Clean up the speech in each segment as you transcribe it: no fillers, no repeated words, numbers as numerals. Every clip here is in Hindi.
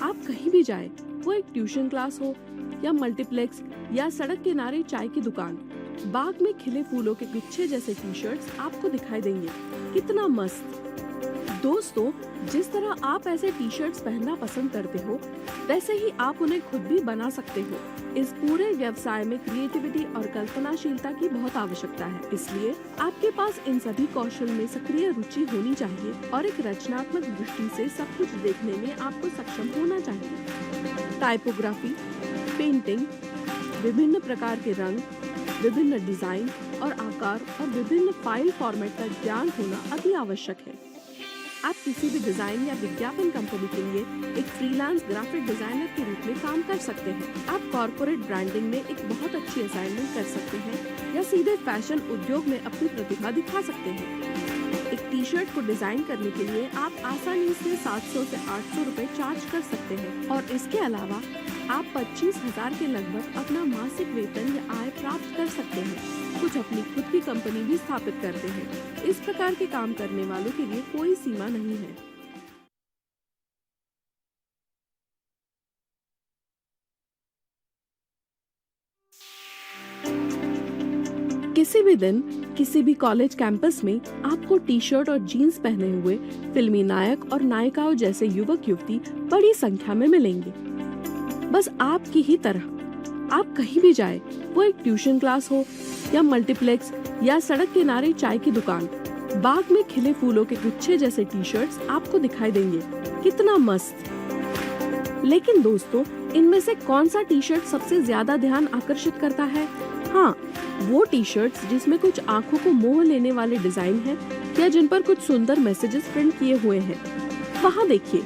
आप कहीं भी जाए, वो एक ट्यूशन क्लास हो या मल्टीप्लेक्स या सड़क किनारे चाय की दुकान, बाग में खिले फूलों के गुच्छे जैसे टी शर्ट्स आपको दिखाई देंगे। कितना मस्त। दोस्तों, जिस तरह आप ऐसे टी शर्ट्स पहनना पसंद करते हो, वैसे ही आप उन्हें खुद भी बना सकते हो। इस पूरे व्यवसाय में क्रिएटिविटी और कल्पनाशीलता की बहुत आवश्यकता है, इसलिए आपके पास इन सभी कौशल में सक्रिय रुचि होनी चाहिए और एक रचनात्मक दृष्टि से सब कुछ देखने में आपको सक्षम होना चाहिए। टाइपोग्राफी, पेंटिंग, विभिन्न प्रकार के रंग, विभिन्न डिजाइन और आकार और विभिन्न फाइल फॉर्मेट का ज्ञान होना अति आवश्यक है। आप किसी भी डिजाइन या विज्ञापन कंपनी के लिए एक फ्रीलांस ग्राफिक डिजाइनर के रूप में काम कर सकते हैं। आप कॉर्पोरेट ब्रांडिंग में एक बहुत अच्छी असाइनमेंट कर सकते हैं या सीधे फैशन उद्योग में अपनी प्रतिभा दिखा सकते हैं। एक टी शर्ट को डिजाइन करने के लिए आप आसानी से 700 से 800 रुपए चार्ज कर सकते हैं और इसके अलावा आप 25,000 के लगभग अपना मासिक वेतन या आय प्राप्त कर सकते हैं। कुछ अपनी खुद की कंपनी भी स्थापित करते हैं। इस प्रकार के काम करने वालों के लिए कोई सीमा नहीं है। किसी भी दिन किसी भी कॉलेज कैंपस में आपको टी शर्ट और जीन्स पहने हुए फिल्मी नायक और नायिकाओं जैसे युवक युवती बड़ी संख्या में मिलेंगे। बस आपकी ही तरह आप कहीं भी जाए, वो एक ट्यूशन क्लास हो या मल्टीप्लेक्स या सड़क किनारे चाय की दुकान, बाग में खिले फूलों के गुच्छे जैसे टी शर्ट्स आपको दिखाई देंगे। कितना मस्त। लेकिन दोस्तों, इनमें से कौन सा टी शर्ट सबसे ज्यादा ध्यान आकर्षित करता है? हाँ, वो टी शर्ट्स जिसमें कुछ आंखों को मोह लेने वाले डिजाइन हैं या जिन पर कुछ सुंदर मैसेजेस प्रिंट किए हुए हैं। वहाँ देखिए,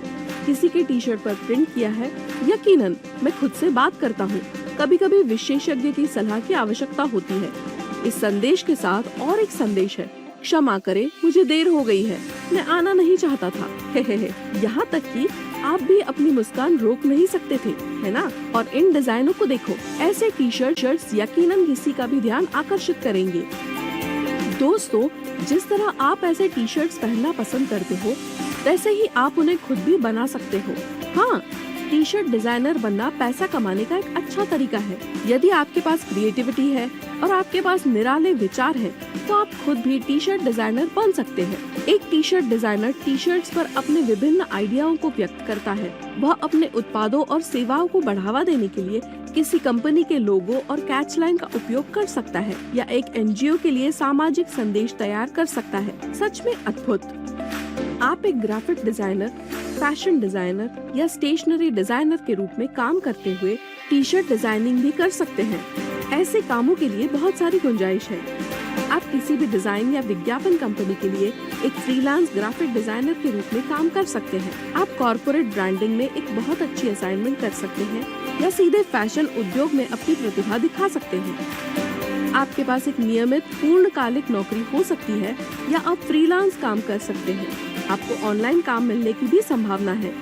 किसी के टी शर्ट पर प्रिंट किया है। यकीनन मैं खुद से बात करता हूँ, कभी कभी विशेषज्ञ की सलाह की आवश्यकता होती है। इस संदेश के साथ और एक संदेश है, क्षमा करें, मुझे देर हो गई है, मैं आना नहीं चाहता था। यहाँ तक कि आप भी अपनी मुस्कान रोक नहीं सकते थे, है ना? और इन डिजाइनों को देखो, ऐसे टी शर्ट्स यकीनन किसी का भी ध्यान आकर्षित करेंगे। दोस्तों, जिस तरह आप ऐसे टी शर्ट्स पहनना पसंद करते हो, वैसे ही आप उन्हें खुद भी बना सकते हो। हाँ, टी शर्ट डिजाइनर बनना पैसा कमाने का एक अच्छा तरीका है। यदि आपके पास क्रिएटिविटी है और आपके पास निराले विचार हैं, तो आप खुद भी टी शर्ट डिजाइनर बन सकते हैं। एक T shirt designer T shirts पर अपने विभिन्न आइडियाओं को व्यक्त करता है। वह अपने उत्पादों और सेवाओं को बढ़ावा देने के लिए किसी कंपनी के लोगो और कैच लाइन का उपयोग कर सकता है या एक एनजीओ के लिए सामाजिक संदेश तैयार कर सकता है। सच में अद्भुत। आप एक ग्राफिक डिजाइनर, फैशन डिजाइनर या स्टेशनरी डिजाइनर के रूप में काम करते हुए टी शर्ट डिजाइनिंग भी कर सकते हैं। ऐसे कामों के लिए बहुत सारी गुंजाइश है। आप किसी भी डिजाइन या विज्ञापन कंपनी के लिए एक फ्रीलांस ग्राफिक डिजाइनर के रूप में काम कर सकते हैं। आप कॉर्पोरेट ब्रांडिंग में एक बहुत अच्छी असाइनमेंट कर सकते हैं या सीधे फैशन उद्योग में अपनी प्रतिभा दिखा सकते हैं। आपके पास एक नियमित पूर्णकालिक नौकरी हो सकती है या आप फ्रीलांस काम कर सकते हैं। आपको ऑनलाइन काम मिलने की भी संभावना है।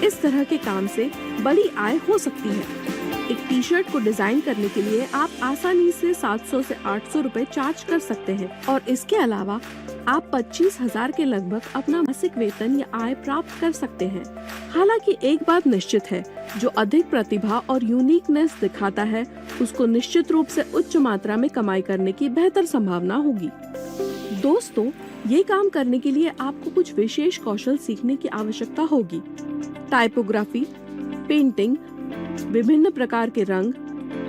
इस तरह के काम से बड़ी आय हो सकती है। एक टी शर्ट को डिजाइन करने के लिए आप आसानी से 700 से 800 रुपए चार्ज कर सकते हैं और इसके अलावा आप 25,000 के लगभग अपना मासिक वेतन या आय प्राप्त कर सकते हैं। हालांकि एक बात निश्चित है, जो अधिक प्रतिभा और यूनिकनेस दिखाता है, उसको निश्चित रूप से उच्च मात्रा में कमाई करने की बेहतर संभावना होगी। दोस्तों, ये काम करने के लिए आपको कुछ विशेष कौशल सीखने की आवश्यकता होगी। टाइपोग्राफी, पेंटिंग, विभिन्न प्रकार के रंग,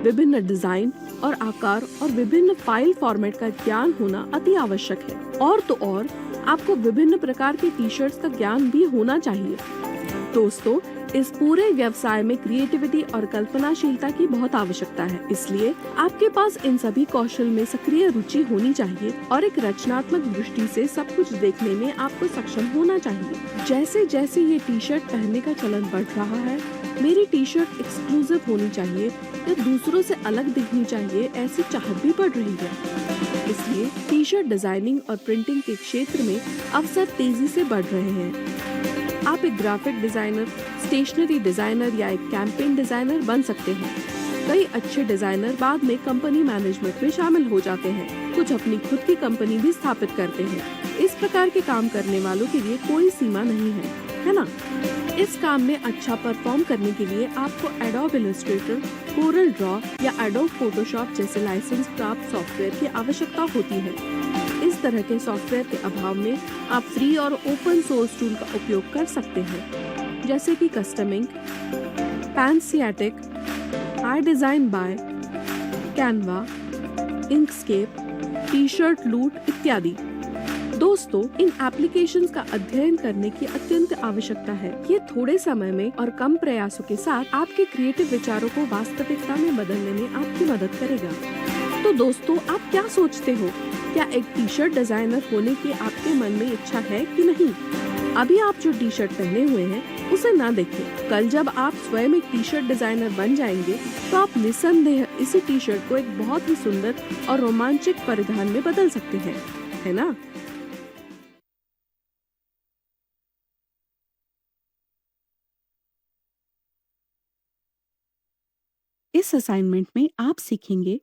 विभिन्न डिजाइन और आकार और विभिन्न फाइल फॉर्मेट का ज्ञान होना अति आवश्यक है। और तो और आपको विभिन्न प्रकार के टी शर्ट्स का ज्ञान भी होना चाहिए। दोस्तों, इस पूरे व्यवसाय में क्रिएटिविटी और कल्पनाशीलता की बहुत आवश्यकता है, इसलिए आपके पास इन सभी कौशल में सक्रिय रुचि होनी चाहिए और एक रचनात्मक दृष्टि से सब कुछ देखने में आपको सक्षम होना चाहिए। जैसे जैसे ये टी शर्ट पहनने का चलन बढ़ रहा है, मेरी टी शर्ट एक्सक्लूसिव होनी चाहिए या दूसरों से अलग दिखनी चाहिए, ऐसी चाहत भी बढ़ रही है। इसलिए टी शर्ट डिजाइनिंग और प्रिंटिंग के क्षेत्र में अवसर तेजी से बढ़ रहे हैं। आप एक ग्राफिक डिजाइनर, स्टेशनरी डिजाइनर या एक कैंपेन डिजाइनर बन सकते हैं। कई अच्छे डिजाइनर बाद में कंपनी मैनेजमेंट में शामिल हो जाते हैं। कुछ अपनी खुद की कंपनी भी स्थापित करते हैं। इस प्रकार के काम करने वालों के लिए कोई सीमा नहीं है, है ना? इस काम में अच्छा परफॉर्म करने के लिए आपको एडोब इलस्ट्रेटर, कोरल ड्रॉ या एडोब फोटोशॉप जैसे लाइसेंस प्राप्त सॉफ्टवेयर की आवश्यकता होती है। इस तरह के सॉफ्टवेयर के अभाव में आप फ्री और ओपन सोर्स टूल का उपयोग कर सकते हैं, जैसे कि कस्टम इंक, पैनसियाटिक, high design by, Canva, Inkscape, T shirt loot इत्यादि। दोस्तों, इन एप्लीकेशंस का अध्ययन करने की अत्यंत आवश्यकता है। ये थोड़े समय में और कम प्रयासों के साथ आपके क्रिएटिव विचारों को वास्तविकता में बदलने में आपकी मदद करेगा। तो दोस्तों, आप क्या सोचते हो? क्या एक टी शर्ट डिजाइनर होने की आपके मन में इच्छा है कि नहीं? अभी आप जो टी शर्ट पहने हुए हैं उसे ना देखें। कल जब आप स्वयं एक टी शर्ट डिजाइनर बन जाएंगे तो आप निस्संदेह इसी टी शर्ट को एक बहुत ही सुंदर और रोमांचक परिधान में बदल सकते हैं, है ना? इस असाइनमेंट में आप सीखेंगे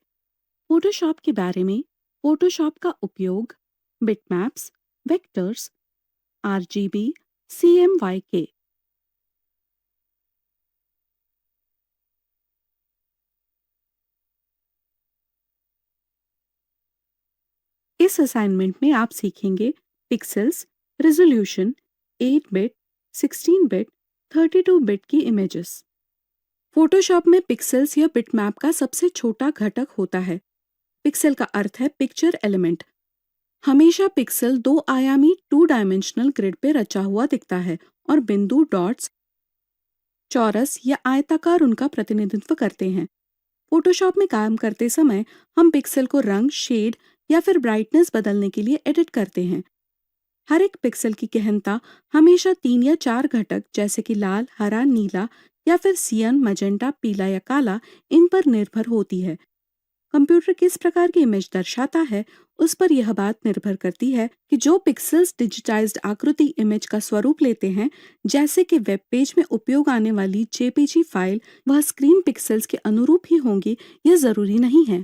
फोटोशॉप के बारे में, फोटोशॉप का उपयोग, बिटमैप्स, वेक्टर्स, आरजीबी, सीएमवाई। इस असाइनमेंट में आप सीखेंगे pixels, resolution, 8 bit, 16 bit, 32 bit की इमेजेस। फोटोशॉप में पिक्सेल्स या बिटमैप का सबसे छोटा घटक होता है। पिक्सेल का अर्थ है पिक्चर एलिमेंट। हमेशा पिक्सल दो आयामी टू डायमेंशनल ग्रिड पे रचा हुआ दिखता है और बिंदु डॉट्स चौरस या आयताकार उनका प्रतिनिधित्व करते हैं। फोटोशॉप में काम करते समय हम पिक्सल को रंग, शेड या फिर ब्राइटनेस बदलने के लिए एडिट करते हैं। हर एक पिक्सल की गहनता हमेशा 3 या 4 घटक जैसे कि लाल, हरा, नीला या फिर सियान, मजेंटा, पीला या काला इन पर निर्भर होती है। कंप्यूटर किस प्रकार की इमेज दर्शाता है उस पर यह बात निर्भर करती है कि जो पिक्सेल्स डिजिटाइज्ड आकृति इमेज का स्वरूप लेते हैं, जैसे कि वेब पेज में उपयोग आने वाली जेपीजी फाइल, वह स्क्रीन पिक्सेल्स के अनुरूप ही होंगी, यह जरूरी नहीं है।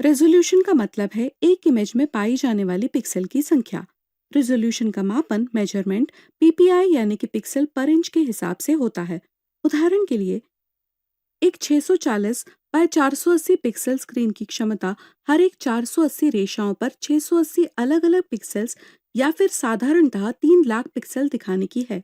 रेजोल्यूशन का मतलब है एक इमेज में पाई जाने वाली पिक्सल की संख्या। रेजोल्यूशन का मापन, मेजरमेंट, पीपीआई यानी कि पिक्सल पर इंच के हिसाब से होता है। उदाहरण के लिए, एक 640 बाय 480 पिक्सल स्क्रीन की क्षमता हर एक 480 रेखाओं पर 680 अलग अलग पिक्सेल्स या फिर साधारणतः 3 लाख पिक्सल दिखाने की है।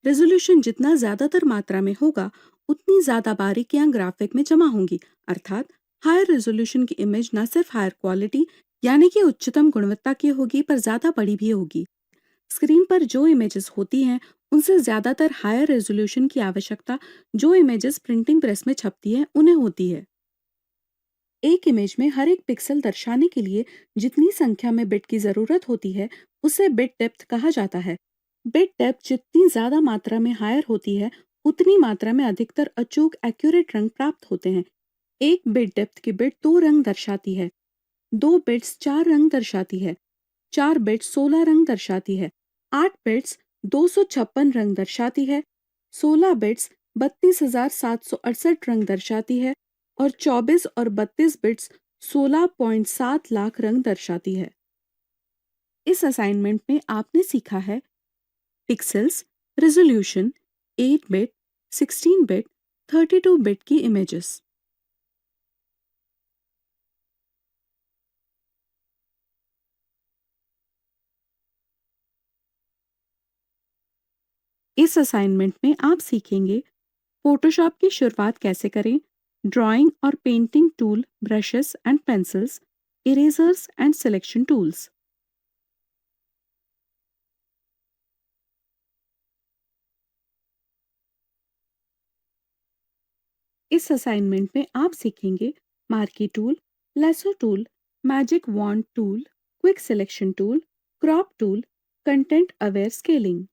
रेजोल्यूशन जितना ज्यादातर मात्रा में होगा, उतनी ज्यादा बारीकियां ग्राफिक में जमा होंगी। अर्थात हायर रेजोल्यूशन की इमेज न सिर्फ हायर क्वालिटी यानी कि उच्चतम गुणवत्ता की होगी, पर ज्यादा बड़ी भी होगी। स्क्रीन पर जो इमेजेस होती हैं उनसे ज्यादातर हायर रेजोल्यूशन की आवश्यकता जो इमेजेस प्रिंटिंग प्रेस में छपती हैं उन्हें होती है। एक इमेज में हर एक पिक्सल दर्शाने के लिए जितनी संख्या में बिट की जरूरत होती है उसे बिट डेप्थ कहा जाता है। बिट डेप्थ जितनी ज्यादा मात्रा में हायर होती है, उतनी मात्रा में अधिकतर अचूक एक्यूरेट रंग प्राप्त होते हैं। एक बिट डेप्थ की बिट 2 रंग दर्शाती है, 2 बिट्स 4 रंग दर्शाती है, 4 बिट्स 16 रंग दर्शाती है, 8 बिट्स 256 रंग दर्शाती है, 16 बिट्स 32,768 रंग दर्शाती है और 24 और 32 बिट्स 16.7 लाख रंग दर्शाती है। इस असाइनमेंट में आपने सीखा है pixels, resolution, 8 bit, 16 bit, 32 bit की इमेजेस। इस असाइनमेंट में आप सीखेंगे फोटोशॉप की शुरुआत कैसे करें, ड्राइंग और painting tool, brushes and pencils, erasers and selection tools. इस असाइनमेंट में आप सीखेंगे marquee tool, lasso tool, magic wand tool, quick selection tool, crop tool, content aware scaling.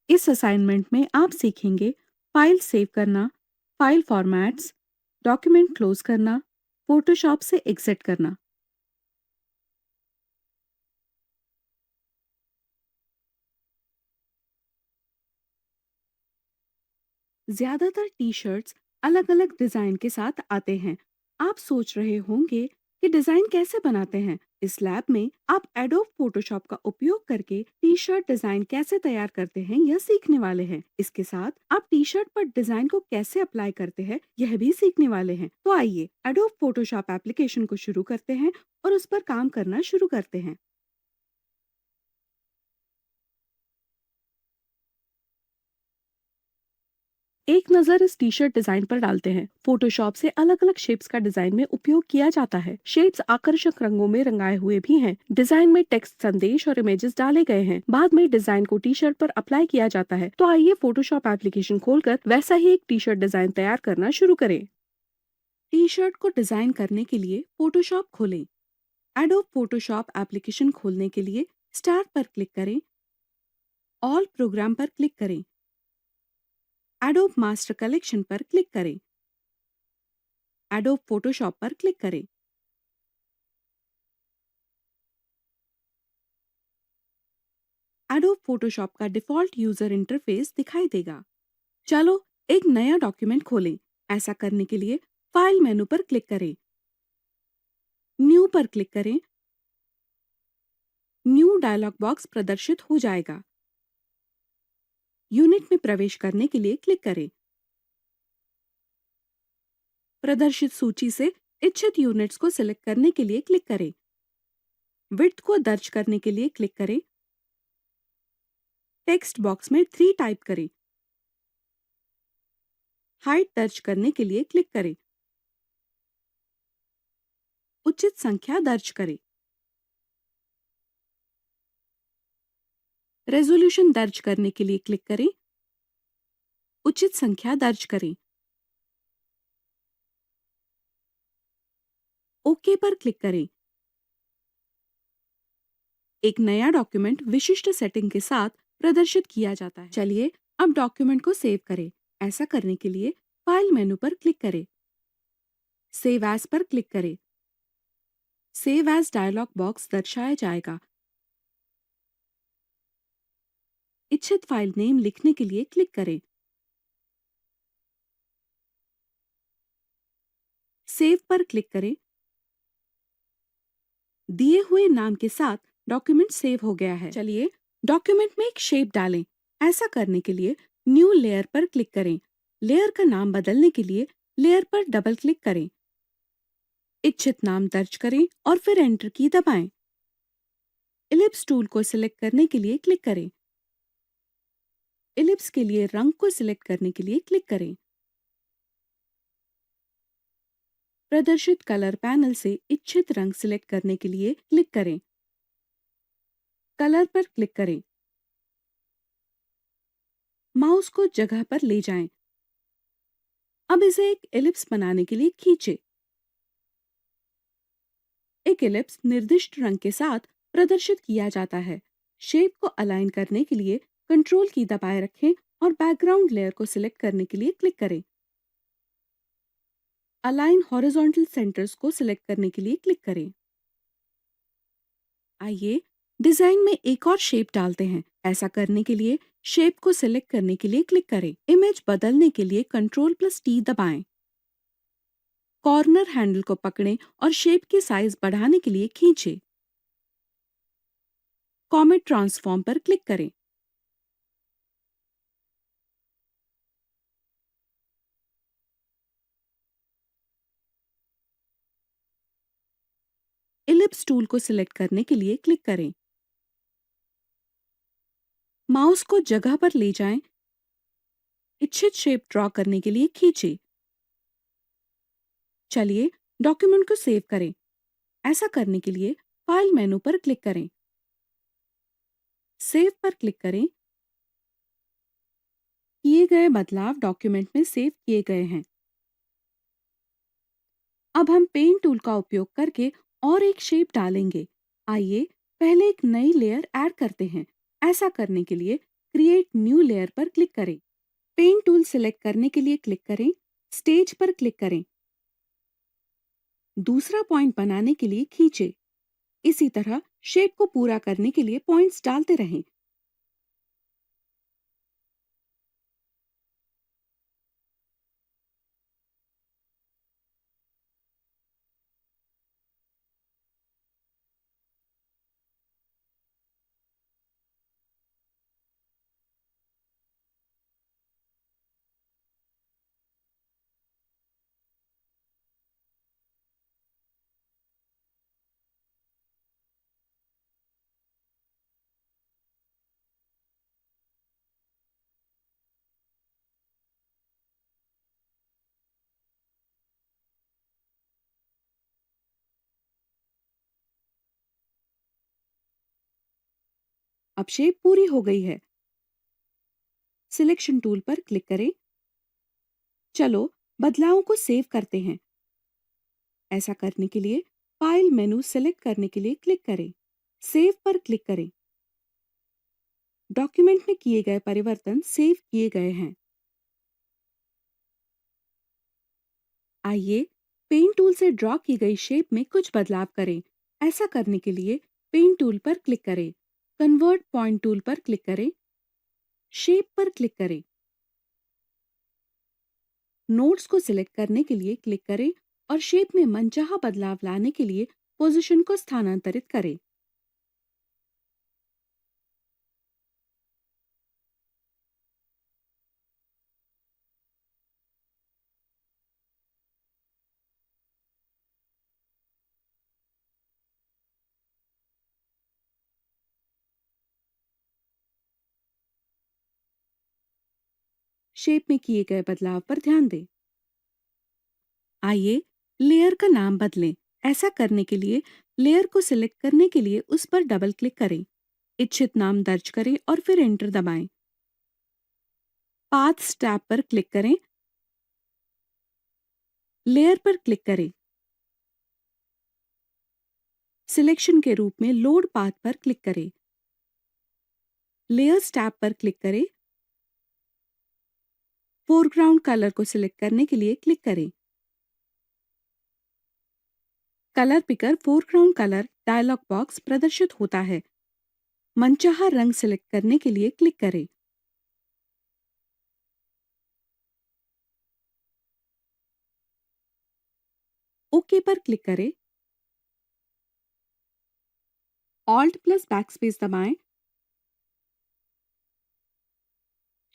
इस असाइनमेंट में आप सीखेंगे फाइल सेव करना, फाइल फॉर्मेट्स, डॉक्यूमेंट क्लोज करना, फोटोशॉप से एग्जिट करना। ज्यादातर टी शर्ट्स अलग अलग डिजाइन के साथ आते हैं। आप सोच रहे होंगे कि डिजाइन कैसे बनाते हैं। इस लैब में आप एडोब फोटोशॉप का उपयोग करके टी शर्ट डिजाइन कैसे तैयार करते हैं यह सीखने वाले हैं। इसके साथ आप टी शर्ट पर डिजाइन को कैसे अप्लाई करते हैं यह भी सीखने वाले हैं। तो आइए एडोब फोटोशॉप एप्लीकेशन को शुरू करते हैं और उस पर काम करना शुरू करते हैं। एक नजर इस टी शर्ट डिजाइन पर डालते हैं। फोटोशॉप से अलग अलग शेप्स का डिजाइन में उपयोग किया जाता है। शेप्स आकर्षक रंगों में रंगाए हुए भी हैं। डिजाइन में टेक्स्ट, संदेश और इमेजेस डाले गए हैं। बाद में डिजाइन को टी शर्ट पर अप्लाई किया जाता है। तो आइए फोटोशॉप एप्लीकेशन खोलकर वैसा ही एक टी शर्ट डिजाइन तैयार करना शुरू करें। टी शर्ट को डिजाइन करने के लिए फोटोशॉप खोलें। एडोब फोटोशॉप एप्लीकेशन खोलने के लिए स्टार्ट पर क्लिक करें। ऑल प्रोग्राम पर क्लिक करें। एडोब मास्टर कलेक्शन पर क्लिक करें। एडोब फोटोशॉप पर क्लिक करें। एडोब फोटोशॉप का डिफॉल्ट यूजर इंटरफेस दिखाई देगा। चलो एक नया डॉक्यूमेंट खोलें। ऐसा करने के लिए फाइल मेनू पर क्लिक करें। न्यू पर क्लिक करें। न्यू डायलॉग बॉक्स प्रदर्शित हो जाएगा। यूनिट में प्रवेश करने के लिए क्लिक करें। प्रदर्शित सूची से इच्छित यूनिट्स को सिलेक्ट करने के लिए क्लिक करें। विड्थ को दर्ज करने के लिए क्लिक करें। टेक्स्ट बॉक्स में 3 टाइप करें। हाइट दर्ज करने के लिए क्लिक करें। उचित संख्या दर्ज करें। रेजोल्यूशन दर्ज करने के लिए क्लिक करें। उचित संख्या दर्ज करें। ओके पर क्लिक करें। एक नया डॉक्यूमेंट विशिष्ट सेटिंग के साथ प्रदर्शित किया जाता है। चलिए अब डॉक्यूमेंट को सेव करें। ऐसा करने के लिए फाइल मेनू पर क्लिक करें। सेव एज पर क्लिक करें। सेव एज डायलॉग बॉक्स दर्शाया जाएगा। इच्छित फाइल नेम लिखने के लिए क्लिक करें। सेव पर क्लिक करें। दिए हुए नाम के साथ डॉक्यूमेंट सेव हो गया है। चलिए डॉक्यूमेंट में एक शेप डालें। ऐसा करने के लिए न्यू लेयर पर क्लिक करें। लेयर का नाम बदलने के लिए लेयर पर डबल क्लिक करें। इच्छित नाम दर्ज करें और फिर एंटर की दबाएं। इलिप्स टूल को सिलेक्ट करने के लिए क्लिक करें। इलिप्स के लिए रंग को सिलेक्ट करने के लिए क्लिक करें। प्रदर्शित कलर पैनल से इच्छित रंग सिलेक्ट करने के लिए क्लिक करें। कलर पर क्लिक करें। माउस को जगह पर ले जाएं। अब इसे एक एलिप्स बनाने के लिए खींचें। एक एलिप्स निर्दिष्ट रंग के साथ प्रदर्शित किया जाता है। शेप को अलाइन करने के लिए कंट्रोल की दबाए रखें और बैकग्राउंड लेयर को सिलेक्ट करने के लिए क्लिक करें। अलाइन हॉरिजॉन्टल सेंटर्स को सिलेक्ट करने के लिए क्लिक करें। आइए डिजाइन में एक और शेप डालते हैं। ऐसा करने के लिए शेप को सिलेक्ट करने के लिए क्लिक करें। इमेज बदलने के लिए Ctrl+T दबाएं। कॉर्नर हैंडल को पकड़ें और शेप की साइज बढ़ाने के लिए खींचें। कॉमेट ट्रांसफॉर्म पर क्लिक करें। इलिप्स टूल को सिलेक्ट करने के लिए क्लिक करें। माउस को जगह पर ले जाएं। इच्छित शेप ड्रॉ करने के लिए खींचें। चलिए डॉक्यूमेंट को सेव करें। ऐसा करने के लिए फाइल मेनू पर क्लिक करें। सेव पर क्लिक करें। किए गए बदलाव डॉक्यूमेंट में सेव किए गए हैं। अब हम पेन टूल का उपयोग करके और एक शेप डालेंगे। आइए पहले एक नई लेयर ऐड करते हैं। ऐसा करने के लिए क्रिएट न्यू लेयर पर क्लिक करें। पेन टूल सिलेक्ट करने के लिए क्लिक करें। स्टेज पर क्लिक करें। दूसरा पॉइंट बनाने के लिए खींचे। इसी तरह शेप को पूरा करने के लिए पॉइंट्स डालते रहें। अब शेप पूरी हो गई है। सिलेक्शन टूल पर क्लिक करें। चलो बदलावों को सेव करते हैं। ऐसा करने के लिए फाइल मेनू सेलेक्ट करने के लिए क्लिक करें। सेव पर क्लिक करें। डॉक्यूमेंट में किए गए परिवर्तन सेव किए गए हैं। आइए पेन टूल से ड्रॉ की गई शेप में कुछ बदलाव करें। ऐसा करने के लिए पेन टूल पर क्लिक करें। कन्वर्ट पॉइंट टूल पर क्लिक करें। शेप पर क्लिक करें। नोड्स को सिलेक्ट करने के लिए क्लिक करें और शेप में मनचाहा बदलाव लाने के लिए पोजीशन को स्थानांतरित करें। शेप में किए गए बदलाव पर ध्यान दें। आइए लेयर का नाम बदलें। ऐसा करने के लिए लेयर को सिलेक्ट करने के लिए उस पर डबल क्लिक करें। इच्छित नाम दर्ज करें और फिर एंटर दबाएं। पाथ्स टैब पर क्लिक करें। लेयर पर क्लिक करें। सिलेक्शन के रूप में लोड पाथ पर क्लिक करें। लेयर्स टैब पर क्लिक करें। फोरग्राउंड कलर को सिलेक्ट करने के लिए क्लिक करें। Colour picker foreground colour dialog box प्रदर्शित होता है। मनचाहा रंग सिलेक्ट करने के लिए क्लिक करें। ओके पर क्लिक करें। ऑल्ट प्लस बैकस्पेस दबाएं।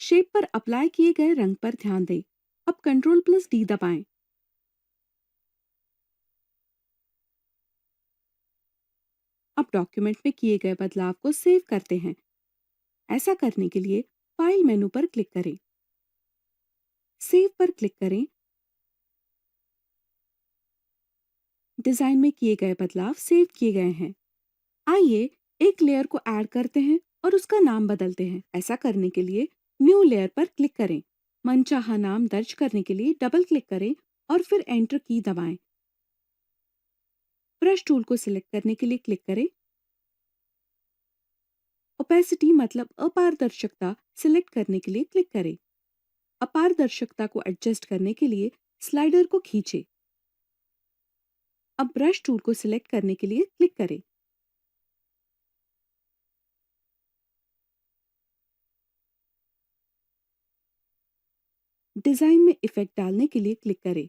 शेप पर अप्लाई किए गए रंग पर ध्यान दें। अब कंट्रोल प्लस डी दबाएं। अब डॉक्यूमेंट में किए गए बदलाव को सेव करते हैं। ऐसा करने के लिए फाइल मेनू पर क्लिक करें। सेव पर क्लिक करें। डिजाइन में किए गए बदलाव सेव किए गए हैं। आइए एक लेयर को ऐड करते हैं और उसका नाम बदलते हैं। ऐसा करने के लिए न्यू लेयर पर क्लिक करें। मनचाहा नाम दर्ज करने के लिए डबल क्लिक करें और फिर एंटर की दबाएं। ब्रश टूल को सिलेक्ट करने के लिए क्लिक करें। ओपेसिटी मतलब अपारदर्शिता सिलेक्ट करने के लिए क्लिक करें। अपारदर्शिता को एडजस्ट करने के लिए स्लाइडर को खींचें। अब ब्रश टूल को सिलेक्ट करने के लिए क्लिक करें। डिजाइन में इफेक्ट डालने के लिए क्लिक करें।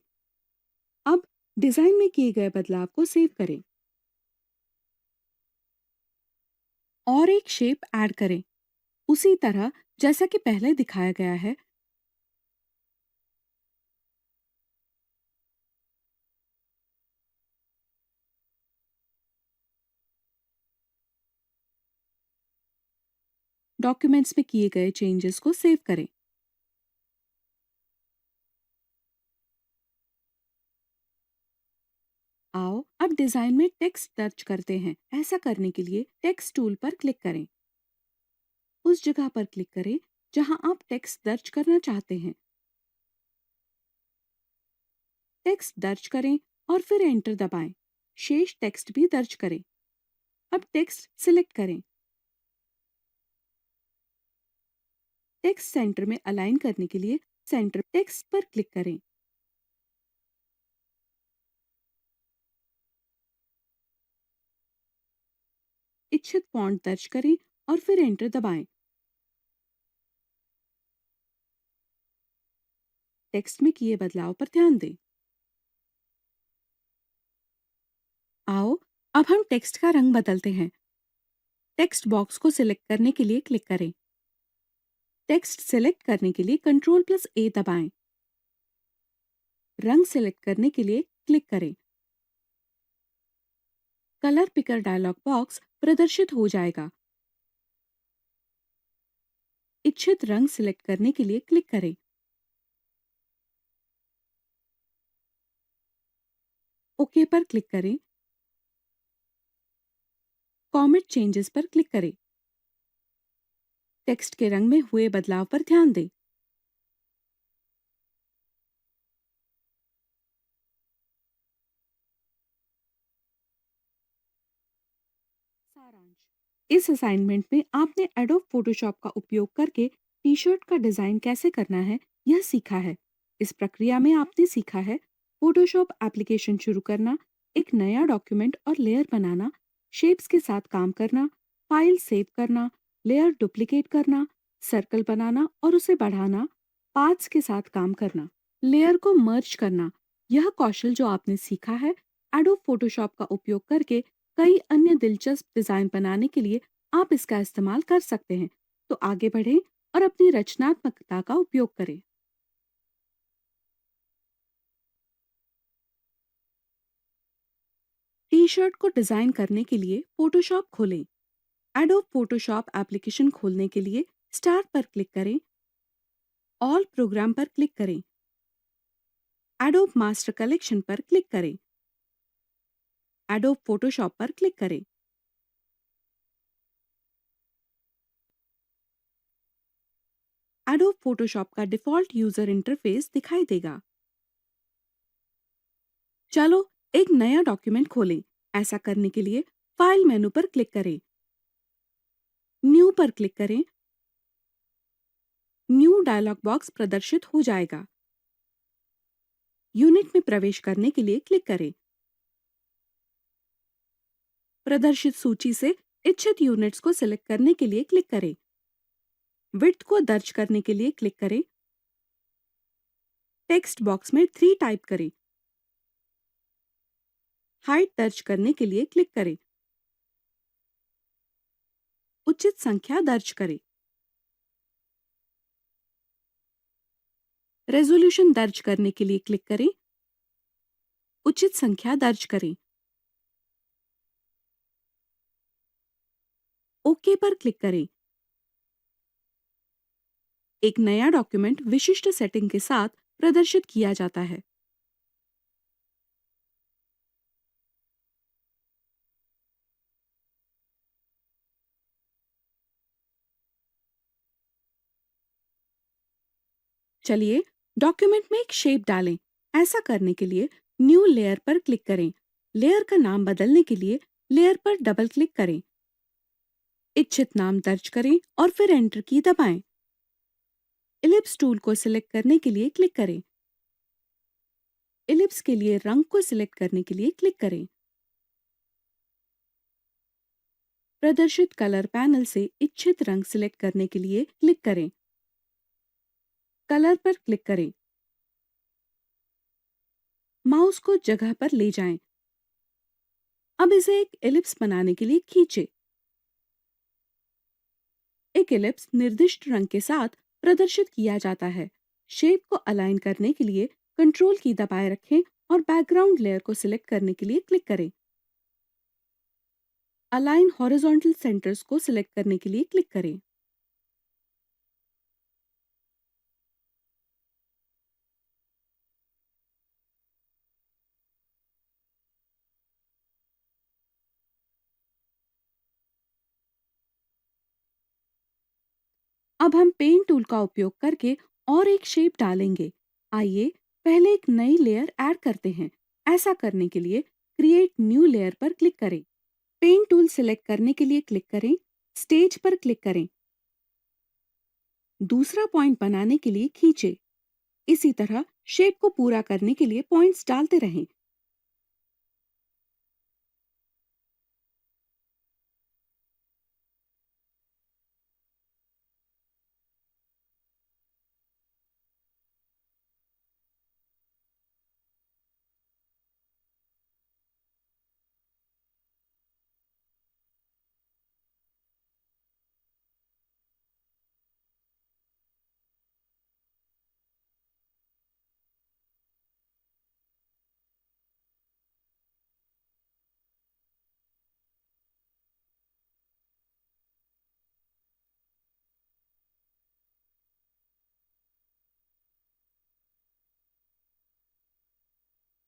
अब डिजाइन में किए गए बदलाव को सेव करें और एक शेप ऐड करें उसी तरह जैसा कि पहले दिखाया गया है। डॉक्यूमेंट्स में किए गए चेंजेस को सेव करें। आओ अब डिजाइन में टेक्स्ट दर्ज करते हैं। ऐसा करने के लिए टेक्स्ट टूल पर क्लिक करें। उस जगह पर क्लिक करें जहां आप टेक्स्ट दर्ज करना चाहते हैं। टेक्स्ट दर्ज करें और फिर एंटर दबाएं। शेष टेक्स्ट भी दर्ज करें। अब टेक्स्ट सिलेक्ट करें। टेक्स्ट सेंटर में अलाइन करने के लिए सेंटर टेक्स्ट पर क्लिक करें। इच्छित फॉन्ट दर्ज करें और फिर एंटर दबाएं। टेक्स्ट में किए बदलाव पर ध्यान दें। आओ अब हम टेक्स्ट का रंग बदलते हैं। टेक्स्ट बॉक्स को सिलेक्ट करने के लिए क्लिक करें। टेक्स्ट सिलेक्ट करने के लिए कंट्रोल प्लस ए दबाएं। रंग सिलेक्ट करने के लिए क्लिक करें। कलर पिकर डायलॉग बॉक्स प्रदर्शित हो जाएगा। इच्छित रंग सिलेक्ट करने के लिए क्लिक करें। ओके पर क्लिक करें। कॉमेट चेंजेस पर क्लिक करें। टेक्स्ट के रंग में हुए बदलाव पर ध्यान दें। सारांश, इस असाइनमेंट में आपने एडोब फोटोशॉप का उपयोग करके टी शर्ट का डिजाइन कैसे करना है यह सीखा है। इस प्रक्रिया में आपने सीखा है फोटोशॉप एप्लीकेशन शुरू करना, एक नया डॉक्यूमेंट और लेयर बनाना, शेप्स के साथ काम करना, फाइल सेव करना, लेयर डुप्लीकेट करना, सर्कल बनाना और उसे बढ़ाना, पार्ट्स के साथ काम करना, लेयर को मर्ज करना। यह कौशल जो आपने सीखा है एडोब फोटोशॉप का उपयोग करके कई अन्य दिलचस्प डिजाइन बनाने के लिए आप इसका इस्तेमाल कर सकते हैं। तो आगे बढ़ें और अपनी रचनात्मकता का उपयोग करें। टी शर्ट को डिजाइन करने के लिए फोटोशॉप खोलें। एडोब फोटोशॉप एप्लीकेशन खोलने के लिए स्टार्ट पर क्लिक करें, ऑल प्रोग्राम पर क्लिक करें, एडोब मास्टर कलेक्शन पर क्लिक करें, एडोब फोटोशॉप पर क्लिक करें। एडोब फोटोशॉप का डिफॉल्ट यूजर इंटरफेस दिखाई देगा। चलो एक नया डॉक्यूमेंट खोलें। ऐसा करने के लिए फाइल मेनू पर क्लिक करें, न्यू पर क्लिक करें। न्यू डायलॉग बॉक्स प्रदर्शित हो जाएगा। यूनिट में प्रवेश करने के लिए क्लिक करें। प्रदर्शित सूची से इच्छित यूनिट्स को सिलेक्ट करने के लिए क्लिक करें। विड्थ को दर्ज करने के लिए क्लिक करें। टेक्स्ट बॉक्स में 3 टाइप करें। हाइट दर्ज करने के लिए क्लिक करें। उचित संख्या दर्ज करें। रेजोल्यूशन दर्ज करने के लिए क्लिक करें। उचित संख्या दर्ज करें। ओके पर क्लिक करें। एक नया डॉक्यूमेंट विशिष्ट सेटिंग के साथ प्रदर्शित किया जाता है। चलिए डॉक्यूमेंट में एक शेप डालें। ऐसा करने के लिए न्यू लेयर पर क्लिक करें। लेयर का नाम बदलने के लिए लेयर पर डबल क्लिक करें। इच्छित नाम दर्ज करें और फिर एंटर की दबाएं। इलिप्स टूल को सिलेक्ट करने के लिए क्लिक करें। इलिप्स के लिए रंग को सिलेक्ट करने के लिए क्लिक करें। प्रदर्शित कलर पैनल से इच्छित रंग सिलेक्ट करने के लिए क्लिक करें। कलर पर क्लिक करें। माउस को जगह पर ले जाएं। अब इसे एक एलिप्स बनाने के लिए खींचे। एक एलिप्स निर्दिष्ट रंग के साथ प्रदर्शित किया जाता है। शेप को अलाइन करने के लिए कंट्रोल की दबाए रखें और बैकग्राउंड लेयर को सिलेक्ट करने के लिए क्लिक करें। अलाइन हॉरिजॉन्टल सेंटर्स को सिलेक्ट करने के लिए क्लिक करें। अब हम पेंट टूल का उपयोग करके और एक शेप डालेंगे। आइए पहले एक नई लेयर ऐड करते हैं। ऐसा करने के लिए क्रिएट न्यू लेयर पर क्लिक करें। पेंट टूल सिलेक्ट करने के लिए क्लिक करें। स्टेज पर क्लिक करें। दूसरा पॉइंट बनाने के लिए खींचे। इसी तरह शेप को पूरा करने के लिए पॉइंट्स डालते रहें।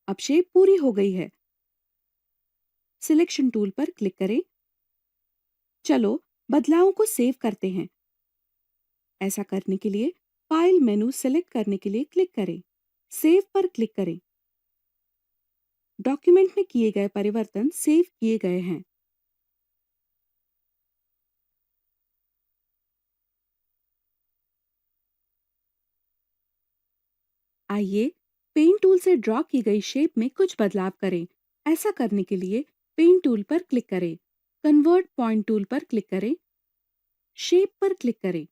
अब शेप पूरी हो गई है। सिलेक्शन टूल पर क्लिक करें। चलो बदलावों को सेव करते हैं। ऐसा करने के लिए फाइल मेनू सेलेक्ट करने के लिए क्लिक करें, सेव पर क्लिक करें। डॉक्यूमेंट में किए गए परिवर्तन सेव किए गए हैं। आइए पेंट टूल से ड्रॉ की गई शेप में कुछ बदलाव करें। ऐसा करने के लिए पेंट टूल पर क्लिक करें, कन्वर्ट पॉइंट टूल पर क्लिक करें, शेप पर क्लिक करें।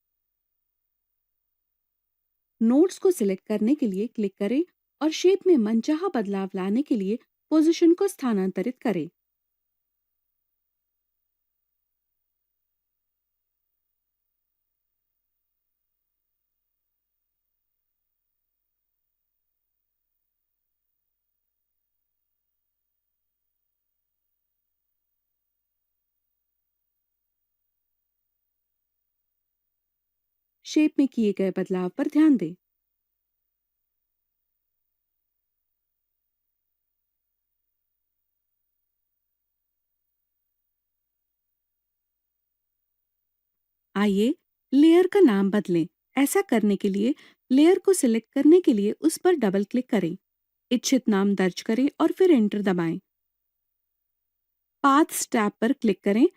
नोट्स को सिलेक्ट करने के लिए क्लिक करें और शेप में मनचाहा बदलाव लाने के लिए पोजीशन को स्थानांतरित करें। शेप में किए गए बदलाव पर ध्यान दें। आइए लेयर का नाम बदलें। ऐसा करने के लिए लेयर को सिलेक्ट करने के लिए उस पर डबल क्लिक करें, इच्छित नाम दर्ज करें और फिर एंटर दबाएं। पाथ्स टैब पर क्लिक करें,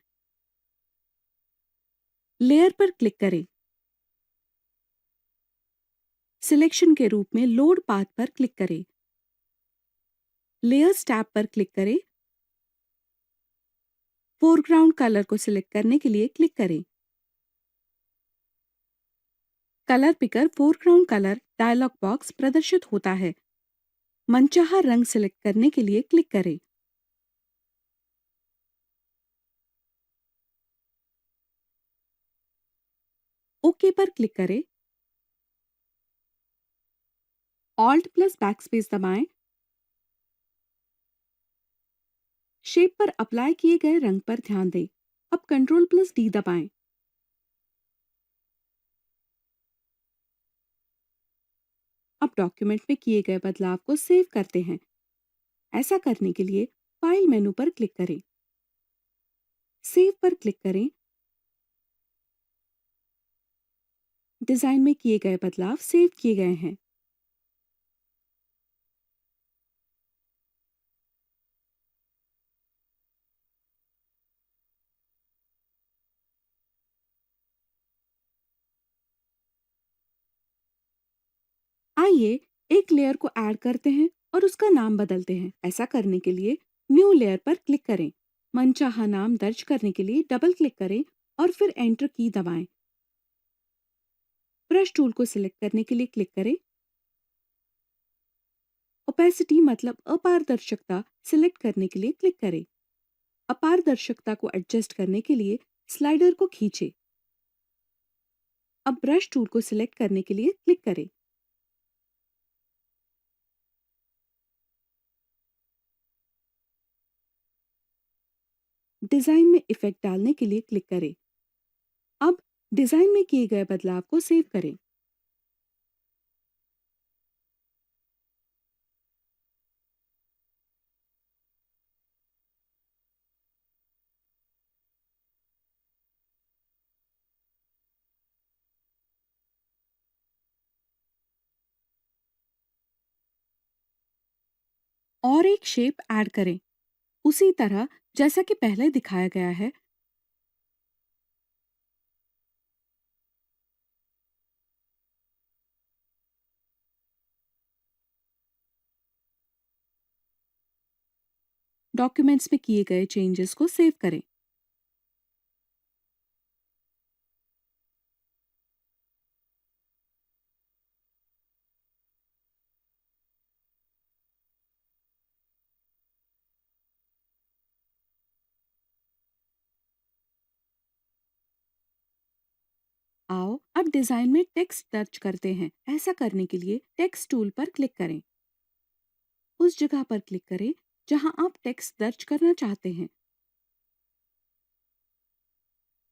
लेयर पर क्लिक करें। सिलेक्शन के रूप में लोड पाथ पर क्लिक करें, लेयर्स टैब पर क्लिक करें। फोरग्राउंड कलर को सिलेक्ट करने के लिए क्लिक करें। Colour picker foreground colour dialog box प्रदर्शित होता है। मनचाहा रंग सिलेक्ट करने के लिए क्लिक करें। ओके पर क्लिक करें। ऑल्ट प्लस बैकस्पेस दबाएं। शेप पर अप्लाई किए गए रंग पर ध्यान दें। अब कंट्रोल प्लस डी दबाएं। अब डॉक्यूमेंट में किए गए बदलाव को सेव करते हैं। ऐसा करने के लिए फाइल मेनू पर क्लिक करें, सेव पर क्लिक करें। डिजाइन में किए गए बदलाव सेव किए गए हैं। आइए एक लेयर को ऐड करते हैं और उसका नाम बदलते हैं। ऐसा करने के लिए न्यू लेयर पर क्लिक करें, मनचाहा नाम दर्ज करने के लिए डबल क्लिक करें और फिर एंटर की दबाएं। ब्रश टूल को सिलेक्ट करने के लिए क्लिक करें। ओपेसिटी मतलब अपारदर्शिता सिलेक्ट करने के लिए क्लिक करें। अपारदर्शिता को एडजस्ट करने के लिए स्लाइडर को खींचें। अब ब्रश टूल को सिलेक्ट करने के लिए क्लिक करें। डिजाइन में इफेक्ट डालने के लिए क्लिक करें। अब डिजाइन में किए गए बदलाव को सेव करें। और एक शेप ऐड करें, उसी तरह जैसा कि पहले दिखाया गया है। डॉक्यूमेंट्स में किए गए चेंजेस को सेव करें। आओ अब डिजाइन में टेक्स्ट दर्ज करते हैं। ऐसा करने के लिए टेक्स्ट टूल पर क्लिक करें, उस जगह पर क्लिक करें जहां आप टेक्स्ट दर्ज करना चाहते हैं।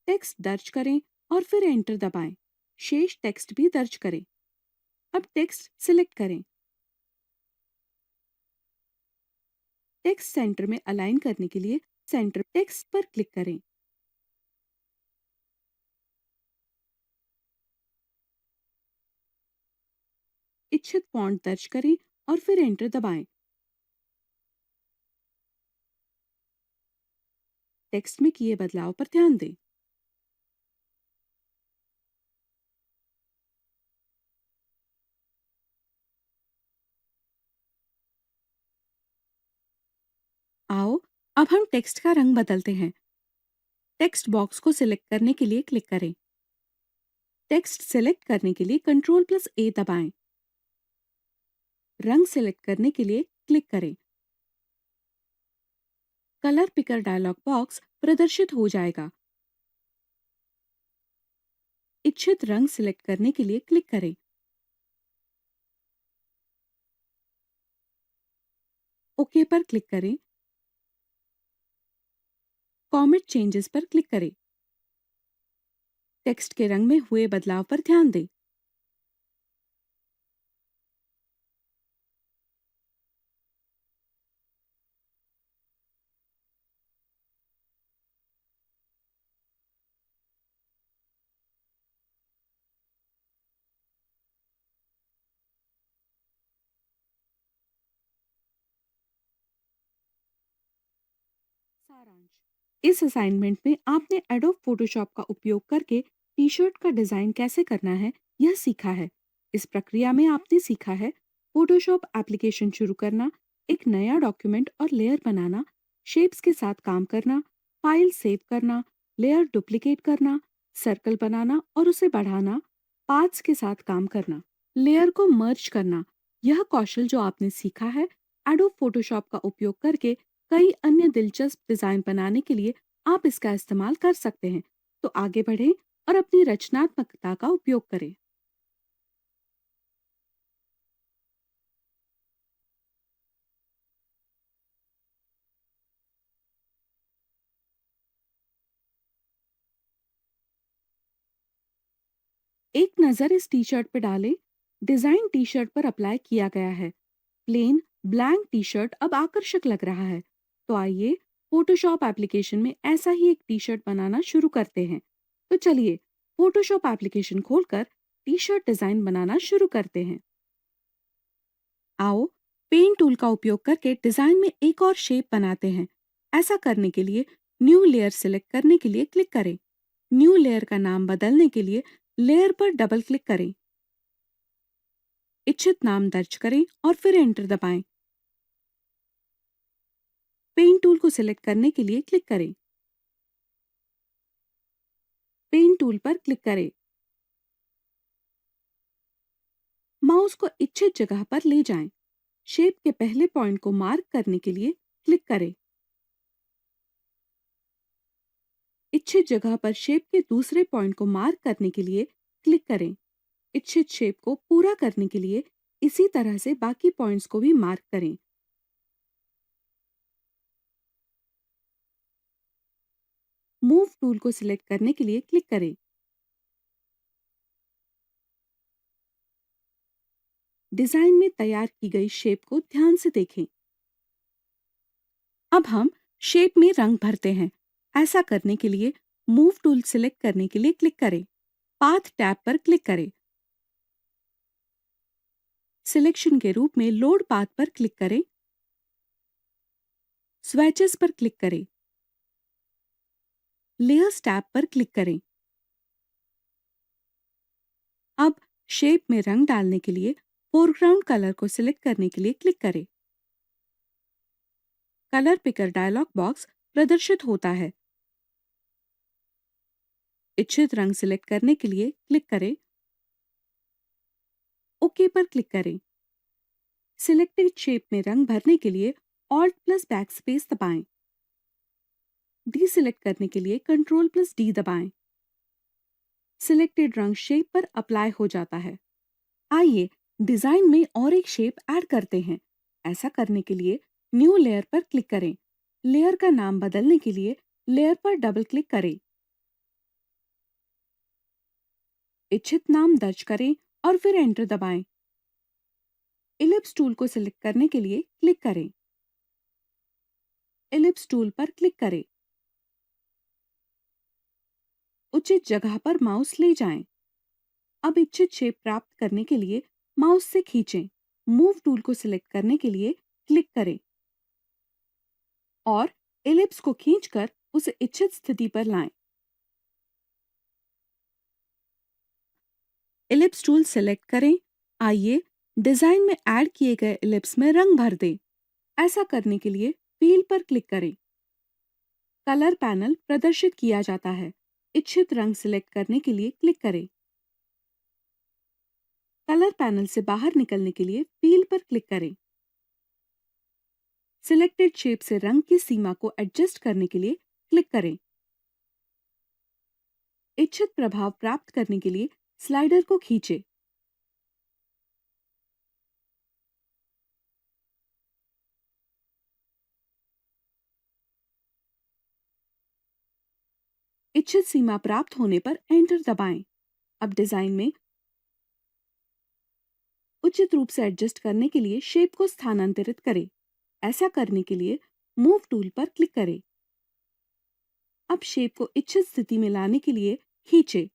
टेक्स्ट दर्ज करें और फिर एंटर दबाएं। शेष टेक्स्ट भी दर्ज करें। अब टेक्स्ट सिलेक्ट करें। टेक्स्ट सेंटर में अलाइन करने के लिए सेंटर टेक्स्ट पर क्लिक करें। इच्छित फॉन्ट दर्ज करें और फिर एंटर दबाएं। टेक्स्ट में किए बदलाव पर ध्यान दें। आओ अब हम टेक्स्ट का रंग बदलते हैं। टेक्स्ट बॉक्स को सिलेक्ट करने के लिए क्लिक करें। टेक्स्ट सिलेक्ट करने के लिए Ctrl+A दबाएं। रंग सिलेक्ट करने के लिए क्लिक करें। कलर पिकर डायलॉग बॉक्स प्रदर्शित हो जाएगा। इच्छित रंग सिलेक्ट करने के लिए क्लिक करें। ओके पर क्लिक करें। कॉमेट चेंजेस पर क्लिक करें। टेक्स्ट के रंग में हुए बदलाव पर ध्यान दें। सारांश। इस असाइनमेंट में आपने एडोब फोटोशॉप का उपयोग करके टी शर्ट का डिजाइन कैसे करना है यह सीखा है। इस प्रक्रिया में आपने सीखा है फोटोशॉप एप्लीकेशन शुरू करना, एक नया डॉक्यूमेंट और लेयर बनाना, शेप्स के साथ काम करना, फाइल सेव करना, लेयर डुप्लीकेट करना, सर्कल बनाना और उसे बढ़ाना, पार्ट्स के साथ काम करना, लेयर को मर्ज करना। यह कौशल जो आपने सीखा है एडोब फोटोशॉप का उपयोग करके कई अन्य दिलचस्प डिजाइन बनाने के लिए आप इसका इस्तेमाल कर सकते हैं। तो आगे बढ़ें और अपनी रचनात्मकता का उपयोग करें। एक नज़र इस टी शर्ट पर डालें। डिजाइन टी शर्ट पर अप्लाई किया गया है। प्लेन ब्लैंक टी शर्ट अब आकर्षक लग रहा है। तो आइए फोटोशॉप एप्लीकेशन में ऐसा ही एक टी शर्ट बनाना शुरू करते हैं। तो चलिए फोटोशॉप एप्लीकेशन खोलकर टी शर्ट डिजाइन बनाना शुरू करते हैं। आओ पेन टूल का उपयोग करके डिजाइन में एक और शेप बनाते हैं। ऐसा करने के लिए न्यू लेयर सिलेक्ट करने के लिए क्लिक करें। न्यू लेयर का नाम बदलने के लिए लेयर पर डबल क्लिक करें। इच्छित नाम दर्ज करें और फिर एंटर दबाएं। पेन टूल को सिलेक्ट करने के लिए क्लिक करें। पेन टूल पर क्लिक करें। माउस को इच्छित जगह पर ले जाएं। शेप के पहले पॉइंट को मार्क करने के लिए क्लिक करें। इच्छित जगह पर शेप के दूसरे पॉइंट को मार्क करने के लिए क्लिक करें। इच्छित शेप को पूरा करने के लिए इसी तरह से बाकी पॉइंट्स को भी मार्क करें। मूव टूल को सिलेक्ट करने के लिए क्लिक करें। डिजाइन में तैयार की गई शेप को ध्यान से देखें। अब हम शेप में रंग भरते हैं। ऐसा करने के लिए मूव टूल सिलेक्ट करने के लिए क्लिक करें। पाथ टैब पर क्लिक करें। सिलेक्शन के रूप में लोड पाथ पर क्लिक करें। स्वेचेस पर क्लिक करें। लेयर्स टैब पर क्लिक करें। अब शेप में रंग डालने के लिए फोरग्राउंड कलर को सिलेक्ट करने के लिए क्लिक करें। कलर पिकर डायलॉग बॉक्स प्रदर्शित होता है। इच्छित रंग सिलेक्ट करने के लिए क्लिक करें। ओके पर क्लिक करें। सिलेक्टेड शेप में रंग भरने के लिए ऑल्ट प्लस बैक स्पेस दबाएं। डीसिलेक्ट करने के लिए Ctrl+D दबाएं। सिलेक्टेड रंग शेप पर अप्लाई हो जाता है। आइए डिजाइन में और एक शेप ऐड करते हैं। ऐसा करने के लिए न्यू लेयर पर क्लिक करें। लेयर का नाम बदलने के लिए लेयर पर डबल क्लिक करें। इच्छित नाम दर्ज करें और फिर एंटर दबाएं। इलिप्स टूल को सिलेक्ट करने के लिए क्लिक करें। इलिप्स टूल पर क्लिक करें। उचित जगह पर माउस ले जाएं। अब इच्छित शेप प्राप्त करने के लिए माउस से खींचें। मूव टूल को सिलेक्ट करने के लिए क्लिक करें और एलिप्स को खींचकर उसे इच्छित स्थिति पर लाएं। एलिप्स टूल सिलेक्ट करें। आइए डिजाइन में ऐड किए गए एलिप्स में रंग भर दें। ऐसा करने के लिए व्हील पर क्लिक करें। कलर पैनल प्रदर्शित किया जाता है। इच्छित रंग सिलेक्ट करने के लिए क्लिक करें। कलर पैनल से बाहर निकलने के लिए व्हील पर क्लिक करें। सिलेक्टेड शेप से रंग की सीमा को एडजस्ट करने के लिए क्लिक करें। इच्छित प्रभाव प्राप्त करने के लिए स्लाइडर को खींचें। इच्छित सीमा प्राप्त होने पर एंटर दबाएं। अब डिजाइन में उचित रूप से एडजस्ट करने के लिए शेप को स्थानांतरित करें। ऐसा करने के लिए मूव टूल पर क्लिक करें। अब शेप को इच्छित स्थिति में लाने के लिए खींचें।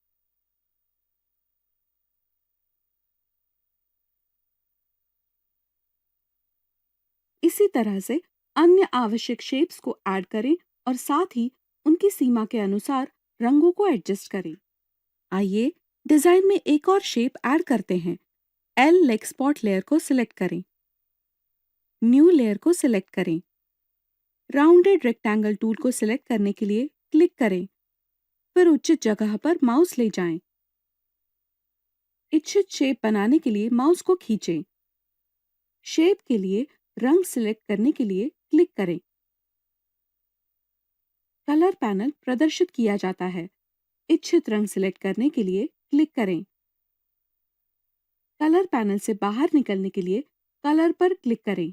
इसी तरह से अन्य आवश्यक शेप्स को ऐड करें और साथ ही उनकी सीमा के अनुसार रंगों को एडजस्ट करें। आइए डिजाइन में एक और शेप ऐड करते हैं। एल लेग स्पॉट लेयर को सिलेक्ट करें। न्यू लेयर को सिलेक्ट करें। राउंडेड रेक्टेंगल टूल को सिलेक्ट करने के लिए क्लिक करें। फिर उचित जगह पर माउस ले जाएं। इच्छित शेप बनाने के लिए माउस को खींचें। शेप के लिए रंग सिलेक्ट करने के लिए क्लिक करें। कलर पैनल प्रदर्शित किया जाता है। इच्छित रंग सिलेक्ट करने के लिए क्लिक करें। कलर पैनल से बाहर निकलने के लिए कलर पर क्लिक करें।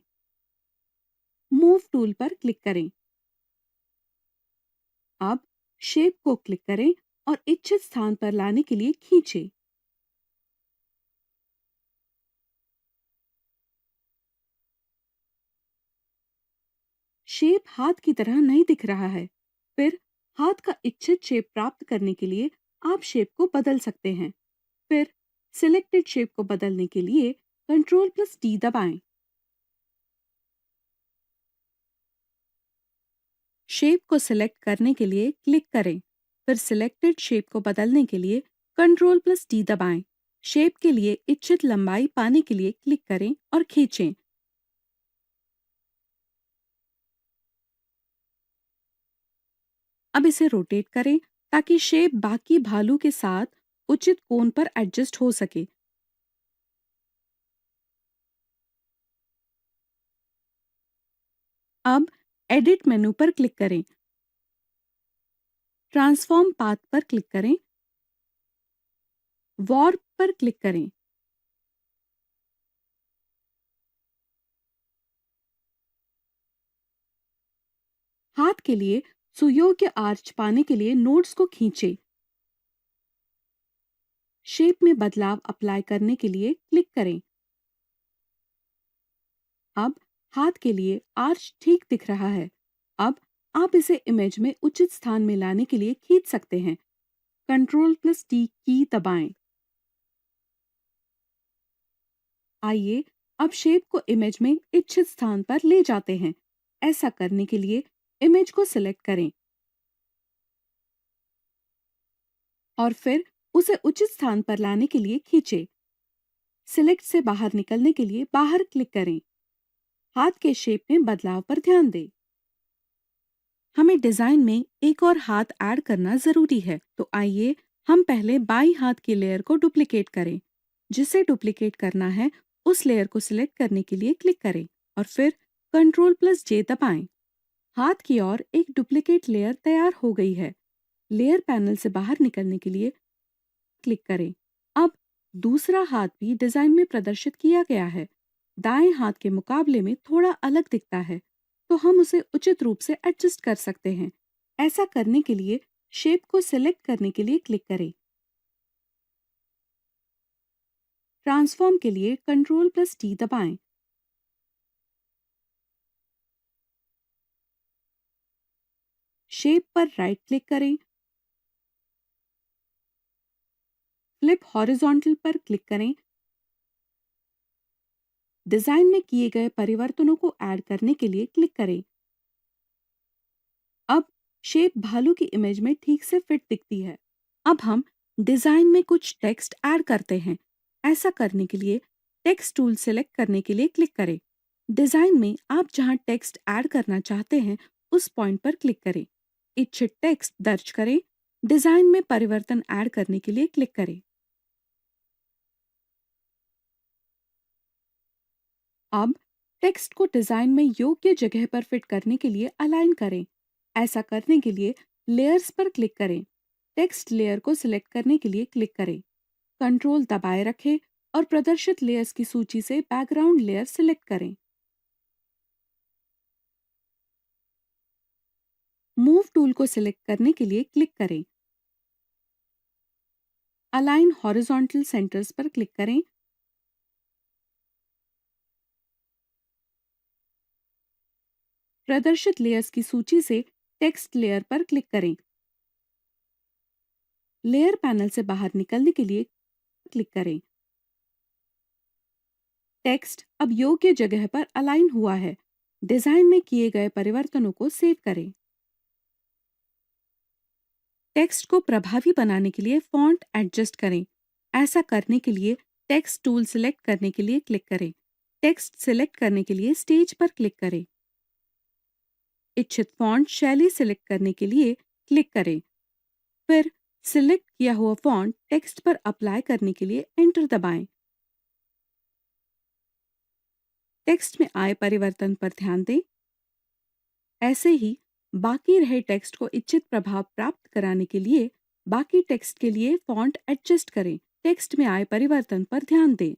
मूव टूल पर क्लिक करें। अब शेप को क्लिक करें और इच्छित स्थान पर लाने के लिए खींचें। शेप हाथ की तरह नहीं दिख रहा है। फिर हाथ का इच्छित शेप प्राप्त करने के लिए आप शेप को बदल सकते हैं। फिर सिलेक्टेड शेप को बदलने के लिए Ctrl+D दबाएं। शेप को सिलेक्ट करने के लिए क्लिक करें। फिर सिलेक्टेड शेप को बदलने के लिए Ctrl+D दबाएं। शेप के लिए इच्छित लंबाई पाने के लिए क्लिक करें और खींचें। अब इसे रोटेट करें ताकि शेप बाकी भालू के साथ उचित कोण पर एडजस्ट हो सके। अब एडिट मेनू पर क्लिक करें। ट्रांसफॉर्म पाथ पर क्लिक करें। वॉर्प पर क्लिक करें। हाथ के लिए सुयोग्य आर्च पाने के लिए नोड्स को खींचें। शेप में बदलाव अप्लाई करने के लिए क्लिक करें। अब हाथ के लिए आर्च ठीक दिख रहा है। अब आप इसे इमेज में उचित स्थान में लाने के लिए खींच सकते हैं। Ctrl+T की दबाएं। आइए अब शेप को इमेज में इच्छित स्थान पर ले जाते हैं। ऐसा करने के लिए इमेज को सिलेक्ट करें और फिर उसे उचित स्थान पर लाने के लिए खींचें। सिलेक्ट से बाहर निकलने के लिए बाहर क्लिक करें। हाथ के शेप में बदलाव पर ध्यान दें। हमें डिजाइन में एक और हाथ ऐड करना जरूरी है, तो आइए हम पहले बाईं हाथ की लेयर को डुप्लीकेट करें। जिसे डुप्लीकेट करना है उस लेयर को सिलेक्ट करने के लिए क्लिक करें और फिर Ctrl+J दबाएं। हाथ की ओर एक डुप्लीकेट लेयर तैयार हो गई है। लेयर पैनल से बाहर निकलने के लिए क्लिक करें। अब दूसरा हाथ भी डिजाइन में प्रदर्शित किया गया है। दाएं हाथ के मुकाबले में थोड़ा अलग दिखता है, तो हम उसे उचित रूप से एडजस्ट कर सकते हैं। ऐसा करने के लिए शेप को सिलेक्ट करने के लिए क्लिक करें। ट्रांसफॉर्म के लिए Ctrl+T दबाएं। शेप पर राइट क्लिक करें। फ्लिप हॉरिजॉन्टल पर क्लिक करें। डिजाइन में किए गए परिवर्तनों को ऐड करने के लिए क्लिक करें। अब शेप भालू की इमेज में ठीक से फिट दिखती है। अब हम डिजाइन में कुछ टेक्स्ट ऐड करते हैं। ऐसा करने के लिए टेक्स्ट टूल सेलेक्ट करने के लिए क्लिक करें। डिजाइन में आप जहां टेक्स्ट ऐड करना चाहते हैं उस पॉइंट पर क्लिक करें। इच्छित टेक्स्ट दर्ज करें। डिजाइन में परिवर्तन ऐड करने के लिए क्लिक करें। अब टेक्स्ट को डिजाइन में योग्य जगह पर फिट करने के लिए अलाइन करें। ऐसा करने के लिए लेयर्स पर क्लिक करें। टेक्स्ट लेयर को सिलेक्ट करने के लिए क्लिक करें। कंट्रोल दबाए रखें और प्रदर्शित लेयर्स की सूची से बैकग्राउंड लेयर सिलेक्ट करें। मूव टूल को सिलेक्ट करने के लिए क्लिक करें। अलाइन हॉरिजॉन्टल सेंटर्स पर क्लिक करें। प्रदर्शित लेयर्स की सूची से टेक्स्ट लेयर पर क्लिक करें। लेयर पैनल से बाहर निकलने के लिए क्लिक करें। टेक्स्ट अब योग्य जगह पर अलाइन हुआ है। डिजाइन में किए गए परिवर्तनों को सेव करें। टेक्स्ट को प्रभावी बनाने के लिए फॉन्ट एडजस्ट करें। ऐसा करने के लिए टेक्स्ट टूल सिलेक्ट करने के लिए क्लिक करें। टेक्स्ट सिलेक्ट करने के लिए स्टेज पर क्लिक करें। इच्छित फॉन्ट शैली सिलेक्ट करने के लिए क्लिक करें। फिर सिलेक्ट किया हुआ फॉन्ट टेक्स्ट पर अप्लाई करने के लिए एंटर दबाएं। टेक्स्ट में आए परिवर्तन पर ध्यान दें। ऐसे ही बाकी रहे टेक्स्ट को इच्छित प्रभाव प्राप्त कराने के लिए बाकी टेक्स्ट के लिए फॉन्ट एडजस्ट करें। टेक्स्ट में आए परिवर्तन पर ध्यान दें।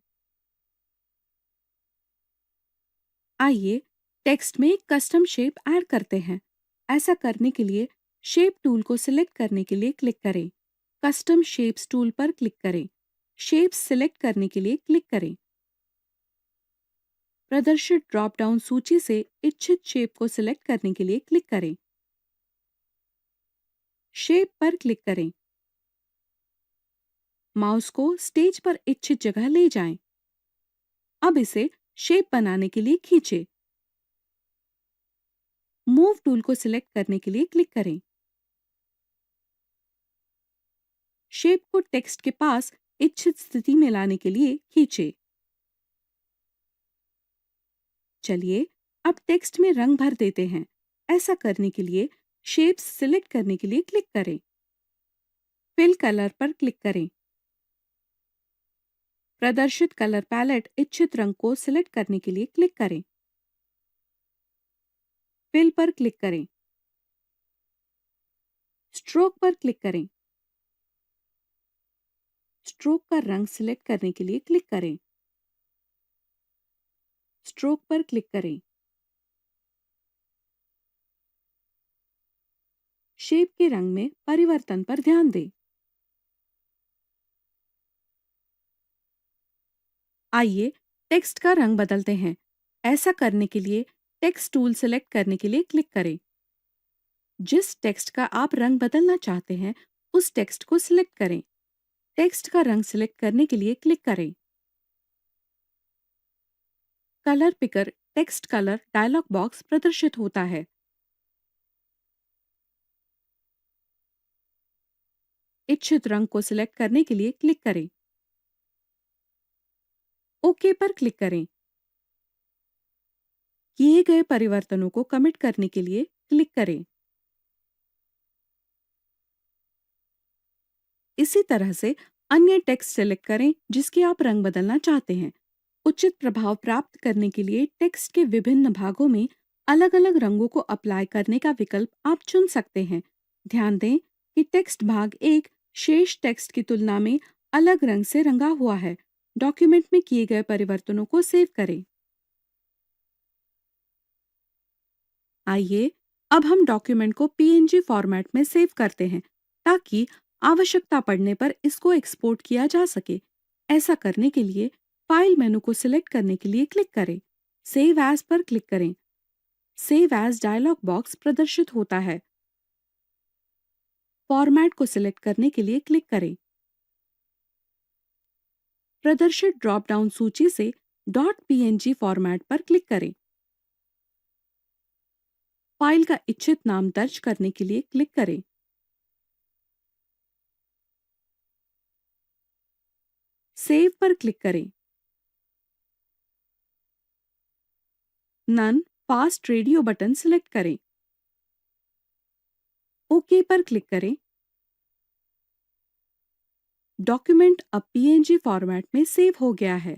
आइए टेक्स्ट में एक कस्टम शेप ऐड करते हैं। ऐसा करने के लिए शेप टूल को सिलेक्ट करने के लिए क्लिक करें। कस्टम शेप्स टूल पर क्लिक करें। शेप्स सिलेक्ट करने के लिए क्लिक करें। प्रदर्शित ड्रॉप डाउन सूची से इच्छित शेप को सिलेक्ट करने के लिए क्लिक करें। शेप पर क्लिक करें। माउस को स्टेज पर इच्छित जगह ले जाएं। अब इसे शेप बनाने के लिए खींचें। मूव टूल को सिलेक्ट करने के लिए क्लिक करें। शेप को टेक्स्ट के पास इच्छित स्थिति में लाने के लिए खींचें। चलिए अब टेक्स्ट में रंग भर देते हैं। ऐसा करने के लिए शेप्स सिलेक्ट करने के लिए क्लिक करें। फिल कलर पर क्लिक करें। प्रदर्शित कलर पैलेट इच्छित रंग को सिलेक्ट करने के लिए क्लिक करें। फिल पर क्लिक करें। स्ट्रोक पर क्लिक करें। स्ट्रोक का रंग सिलेक्ट करने के लिए क्लिक करें। स्ट्रोक पर क्लिक करें। शेप के रंग में परिवर्तन पर ध्यान दें। आइए टेक्स्ट का रंग बदलते हैं। ऐसा करने के लिए टेक्स्ट टूल सिलेक्ट करने के लिए क्लिक करें। जिस टेक्स्ट का आप रंग बदलना चाहते हैं उस टेक्स्ट को सिलेक्ट करें। टेक्स्ट का रंग सिलेक्ट करने के लिए क्लिक करें। Colour picker text colour dialog box प्रदर्शित होता है। इच्छित रंग को सिलेक्ट करने के लिए क्लिक करें। ओके पर क्लिक करें। किए गए परिवर्तनों को कमिट करने के लिए क्लिक करें। इसी तरह से अन्य टेक्स्ट सेलेक्ट करें जिसके आप रंग बदलना चाहते हैं। उचित प्रभाव प्राप्त करने के लिए टेक्स्ट के विभिन्न भागों में अलग अलग रंगों को अप्लाई करने का विकल्प आप चुन सकते हैं। ध्यान दें कि टेक्स्ट भाग एक शेष टेक्स्ट की तुलना में अलग रंग से रंगा हुआ है। डॉक्यूमेंट में किए गए परिवर्तनों को सेव करें। आइए अब हम डॉक्यूमेंट को पीएनजी फॉर्मेट में सेव करते हैं ताकि आवश्यकता पड़ने पर इसको एक्सपोर्ट किया जा सके। ऐसा करने के लिए फाइल मेनू को सिलेक्ट करने के लिए क्लिक करें। सेव एज पर क्लिक करें। सेव एज डायलॉग बॉक्स प्रदर्शित होता है। फॉर्मेट को सिलेक्ट करने के लिए क्लिक करें। प्रदर्शित ड्रॉप डाउन सूची से .png फॉर्मेट पर क्लिक करें। फाइल का इच्छित नाम दर्ज करने के लिए क्लिक करें। सेव पर क्लिक करें। None fast radio button select करें। ओके पर क्लिक करें। डॉक्यूमेंट अब पीएनजी फॉर्मेट में सेव हो गया है।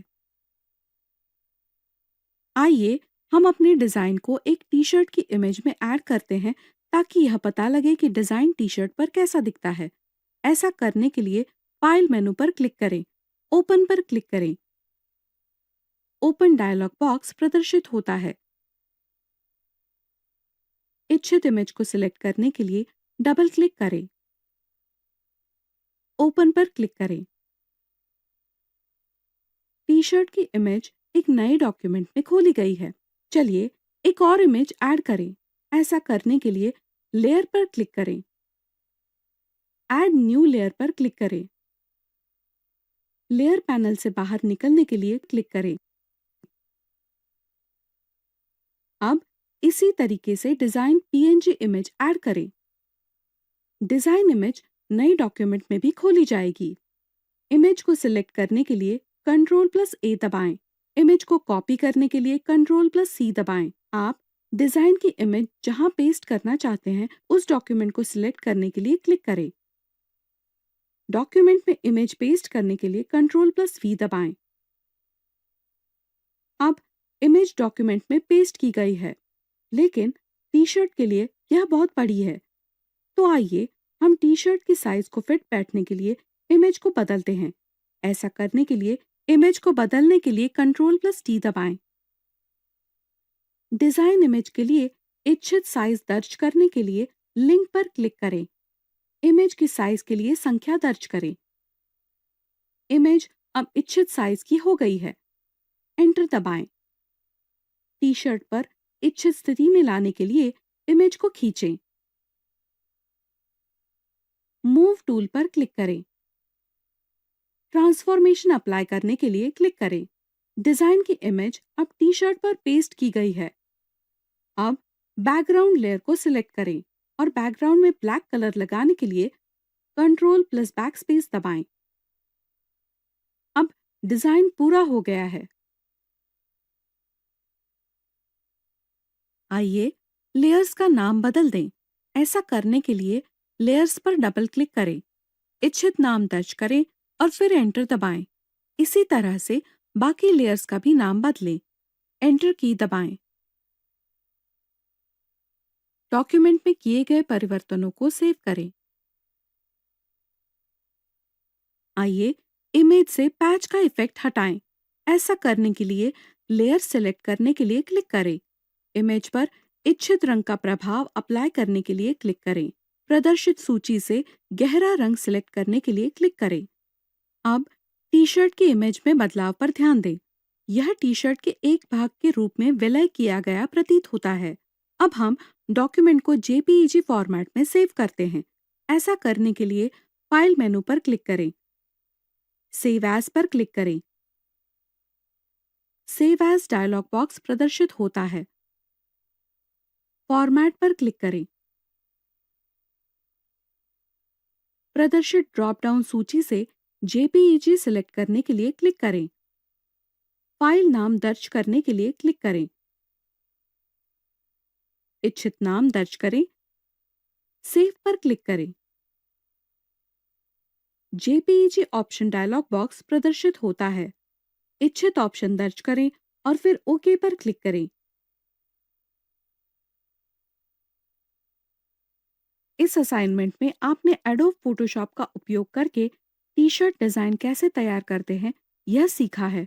आइए हम अपने डिजाइन को एक टी शर्ट की इमेज में ऐड करते हैं ताकि यह पता लगे कि डिजाइन टी शर्ट पर कैसा दिखता है। ऐसा करने के लिए फाइल मेनू पर क्लिक करें, ओपन पर क्लिक करें। ओपन डायलॉग बॉक्स प्रदर्शित होता है। इच्छित इमेज को सिलेक्ट करने के लिए डबल क्लिक करें। ओपन पर क्लिक करें। टी शर्ट की इमेज एक नए डॉक्यूमेंट में खोली गई है। चलिए एक और इमेज ऐड करें। ऐसा करने के लिए लेयर पर क्लिक करें। ऐड न्यू लेयर पर क्लिक करें। लेयर पैनल से बाहर निकलने के लिए क्लिक करें। अब इसी तरीके से डिजाइन पीएनजी इमेज ऐड करें। डिजाइन इमेज नई डॉक्यूमेंट में भी खोली जाएगी। इमेज को सिलेक्ट करने के लिए Ctrl+A दबाएं। इमेज को कॉपी करने के लिए Ctrl+C दबाएं। आप डिजाइन की इमेज जहां पेस्ट करना चाहते हैं उस डॉक्यूमेंट को सिलेक्ट करने के लिए क्लिक करें। डॉक्यूमेंट में इमेज पेस्ट करने के लिए Ctrl+V दबाएं। अब इमेज डॉक्यूमेंट में पेस्ट की गई है, लेकिन टी शर्ट के लिए यह बहुत बड़ी है। तो आइए हम टी शर्ट की साइज को फिट बैठने के लिए इमेज को बदलते हैं। ऐसा करने के लिए इमेज को बदलने के लिए Ctrl+T दबाएं। डिजाइन इमेज के लिए इच्छित साइज दर्ज करने के लिए लिंक पर क्लिक करें। इमेज की साइज के लिए संख्या दर्ज करें। इमेज अब इच्छित साइज की हो गई है। एंटर दबाएं। टी शर्ट पर इच्छित स्थिति में लाने के लिए इमेज को खींचें। मूव टूल पर क्लिक करें। ट्रांसफॉर्मेशन अप्लाई करने के लिए क्लिक करें। डिजाइन की इमेज अब टी शर्ट पर पेस्ट की गई है। अब बैकग्राउंड लेयर को सिलेक्ट करें और बैकग्राउंड में ब्लैक कलर लगाने के लिए Ctrl+Backspace दबाएं। अब डिजाइन पूरा हो गया है। आइए लेयर्स का नाम बदल दें। ऐसा करने के लिए लेयर्स पर डबल क्लिक करें, इच्छित नाम दर्ज करें और फिर एंटर दबाएं। इसी तरह से बाकी लेयर्स का भी नाम बदलें। एंटर की दबाएं। डॉक्यूमेंट में किए गए परिवर्तनों को सेव करें। आइए इमेज से पैच का इफेक्ट हटाएं। ऐसा करने के लिए लेयर सेलेक्ट करने के लिए क्लिक करें। इमेज पर इच्छित रंग का प्रभाव अप्लाई करने के लिए क्लिक करें। प्रदर्शित सूची से गहरा रंग सिलेक्ट करने के लिए क्लिक करें। अब टी शर्ट की इमेज में बदलाव पर ध्यान दें। यह टी शर्ट के एक भाग के रूप में विलय किया गया प्रतीत होता है। अब हम डॉक्यूमेंट को जेपीईजी फॉर्मेट में सेव करते हैं। ऐसा करने के लिए फाइल मेनू पर क्लिक करें, सेव एज पर क्लिक करें। सेव एज डायलॉग बॉक्स प्रदर्शित होता है। फॉर्मेट पर क्लिक करें। प्रदर्शित ड्रॉप डाउन सूची से जेपीईजी सिलेक्ट करने के लिए क्लिक करें। फाइल नाम दर्ज करने के लिए क्लिक करें। इच्छित नाम दर्ज करें। सेव पर क्लिक करें। जेपीईजी ऑप्शन डायलॉग बॉक्स प्रदर्शित होता है। इच्छित ऑप्शन दर्ज करें और फिर ओके पर क्लिक करें। इस असाइनमेंट में आपने एडोब फोटोशॉप का उपयोग करके टी शर्ट डिजाइन कैसे तैयार करते हैं यह सीखा है।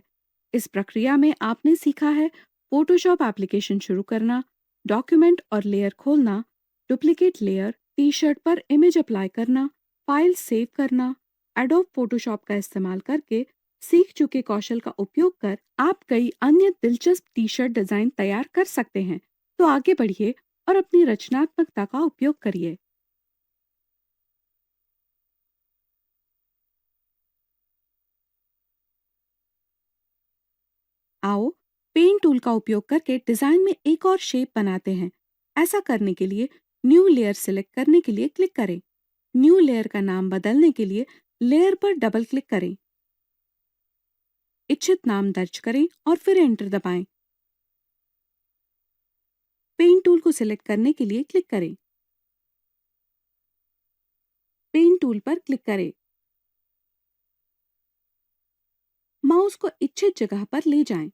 इस प्रक्रिया में आपने सीखा है फोटोशॉप एप्लीकेशन शुरू करना, डॉक्यूमेंट और लेयर खोलना, डुप्लीकेट लेयर, टी शर्ट पर इमेज अप्लाई करना, फाइल सेव करना। एडोब फोटोशॉप का इस्तेमाल करके सीख चुके कौशल का उपयोग कर आप कई अन्य दिलचस्प टी शर्ट डिजाइन तैयार कर सकते हैं। तो आगे बढ़िए और अपनी रचनात्मकता का उपयोग करिए। आओ पेंट टूल का उपयोग करके डिजाइन में एक और शेप बनाते हैं। ऐसा करने के लिए न्यू लेयर सिलेक्ट करने के लिए क्लिक करें। न्यू लेयर का नाम बदलने के लिए लेयर पर डबल क्लिक करें। इच्छित नाम दर्ज करें और फिर एंटर दबाएं। पेंट टूल को सिलेक्ट करने के लिए क्लिक करें। पेंट टूल पर क्लिक करें। माउस को इच्छित जगह पर ले जाएं।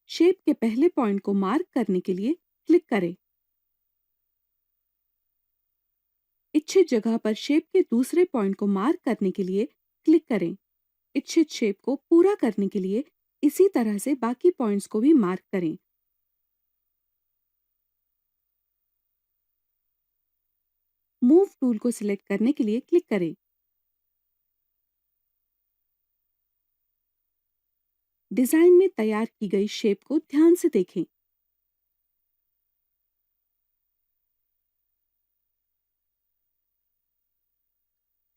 शेप के पहले पॉइंट को मार्क करने के लिए क्लिक करें। इच्छित जगह पर शेप के दूसरे पॉइंट को मार्क करने के लिए क्लिक करें। इच्छित शेप को पूरा करने के लिए इसी तरह से बाकी पॉइंट्स को भी मार्क करें। मूव टूल को सिलेक्ट करने के लिए क्लिक करें। डिजाइन में तैयार की गई शेप को ध्यान से देखें।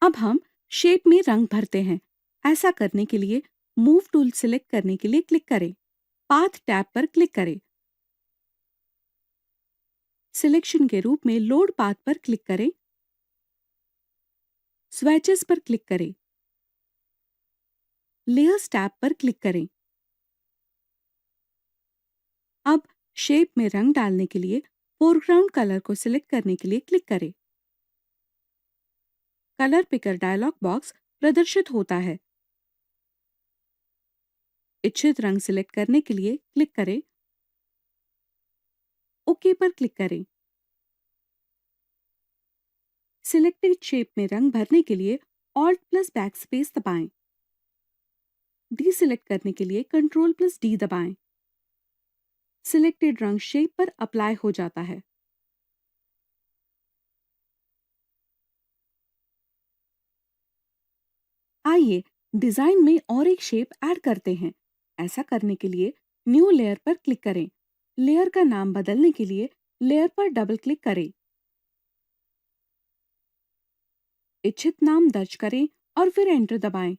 अब हम शेप में रंग भरते हैं। ऐसा करने के लिए मूव टूल सिलेक्ट करने के लिए क्लिक करें। पाथ टैब पर क्लिक करें। सिलेक्शन के रूप में लोड पाथ पर क्लिक करें। स्वेचेस पर क्लिक करें। लेयर्स टैब पर क्लिक करें। अब शेप में रंग डालने के लिए फोरग्राउंड कलर को सिलेक्ट करने के लिए क्लिक करें। कलर पिकर डायलॉग बॉक्स प्रदर्शित होता है। इच्छित रंग सिलेक्ट करने के लिए क्लिक करें। ओके पर क्लिक करें। सिलेक्टेड शेप में रंग भरने के लिए ऑल्ट प्लस बैक स्पेस दबाएं। डीसिलेक्ट करने के लिए कंट्रोल प्लस डी दबाएं। सिलेक्टेड रंग शेप पर अप्लाई हो जाता है। आइए डिजाइन में और एक शेप ऐड करते हैं। ऐसा करने के लिए न्यू लेयर पर क्लिक करें। लेयर का नाम बदलने के लिए लेयर पर डबल क्लिक करें। इच्छित नाम दर्ज करें और फिर एंटर दबाएं।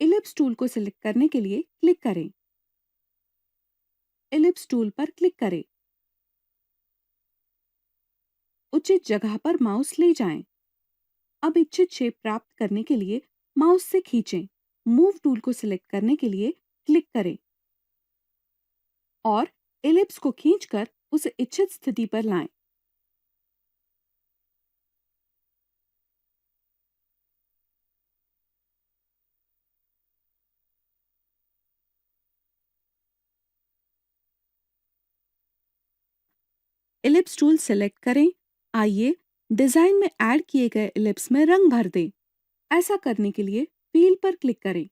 इलिप्स टूल को सिलेक्ट करने के लिए क्लिक करें। इलिप्स टूल पर क्लिक करें। उचित जगह पर माउस ले जाएं। अब इच्छित शेप प्राप्त करने के लिए माउस से खींचें। मूव टूल को सिलेक्ट करने के लिए क्लिक करें और इलिप्स को खींचकर उसे इच्छित स्थिति पर लाएं। इलिप्स टूल सिलेक्ट करें। आइए डिजाइन में ऐड किए गए इलिप्स में रंग भर दें। ऐसा करने के लिए व्हील पर क्लिक करें।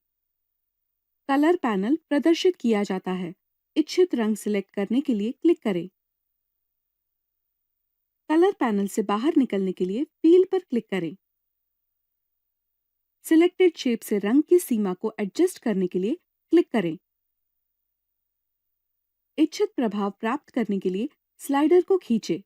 कलर पैनल प्रदर्शित किया जाता है। इच्छित रंग सिलेक्ट करने के लिए क्लिक करें। कलर पैनल से बाहर निकलने के लिए व्हील पर क्लिक करें। सिलेक्टेड शेप से रंग की सीमा को एडजस्ट करने के लिए क्लिक करें। इच्छित प्रभाव प्राप्त करने के लिए स्लाइडर को खींचें।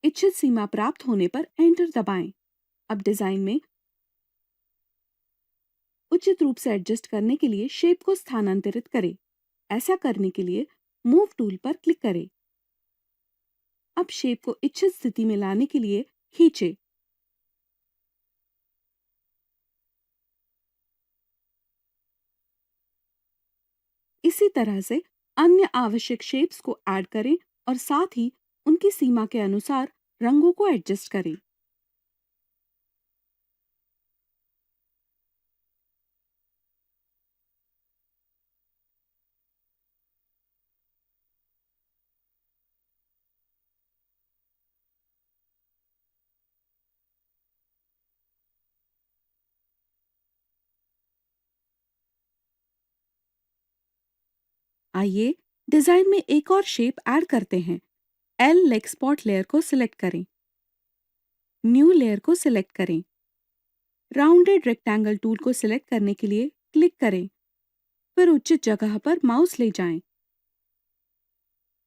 इच्छित सीमा प्राप्त होने पर एंटर दबाएं। अब डिजाइन में उचित रूप से एडजस्ट करने के लिए शेप को स्थानांतरित करें। ऐसा करने के लिए मूव टूल पर क्लिक करें। अब शेप को इच्छित स्थिति में लाने के लिए खींचें। इसी तरह से अन्य आवश्यक शेप्स को ऐड करें और साथ ही उनकी सीमा के अनुसार रंगों को एडजस्ट करें। आइए डिजाइन में एक और शेप ऐड करते हैं। एल लेग स्पॉट लेयर को सिलेक्ट करें। न्यू लेयर को सिलेक्ट करें। राउंडेड रेक्टेंगल टूल को सिलेक्ट करने के लिए क्लिक करें। फिर उचित जगह पर माउस ले जाएं।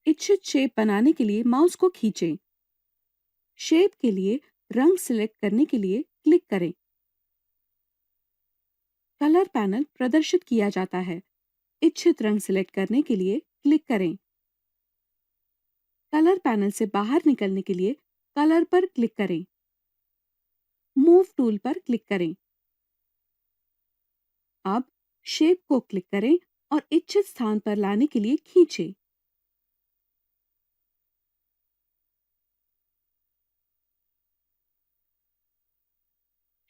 इच्छित शेप बनाने के लिए माउस को खींचें। शेप के लिए रंग सिलेक्ट करने के लिए क्लिक करें। कलर पैनल प्रदर्शित किया जाता है। इच्छित रंग सिलेक्ट करने के लिए क्लिक करें। कलर पैनल से बाहर निकलने के लिए कलर पर क्लिक करें। मूव टूल पर क्लिक करें। अब शेप को क्लिक करें और इच्छित स्थान पर लाने के लिए खींचें।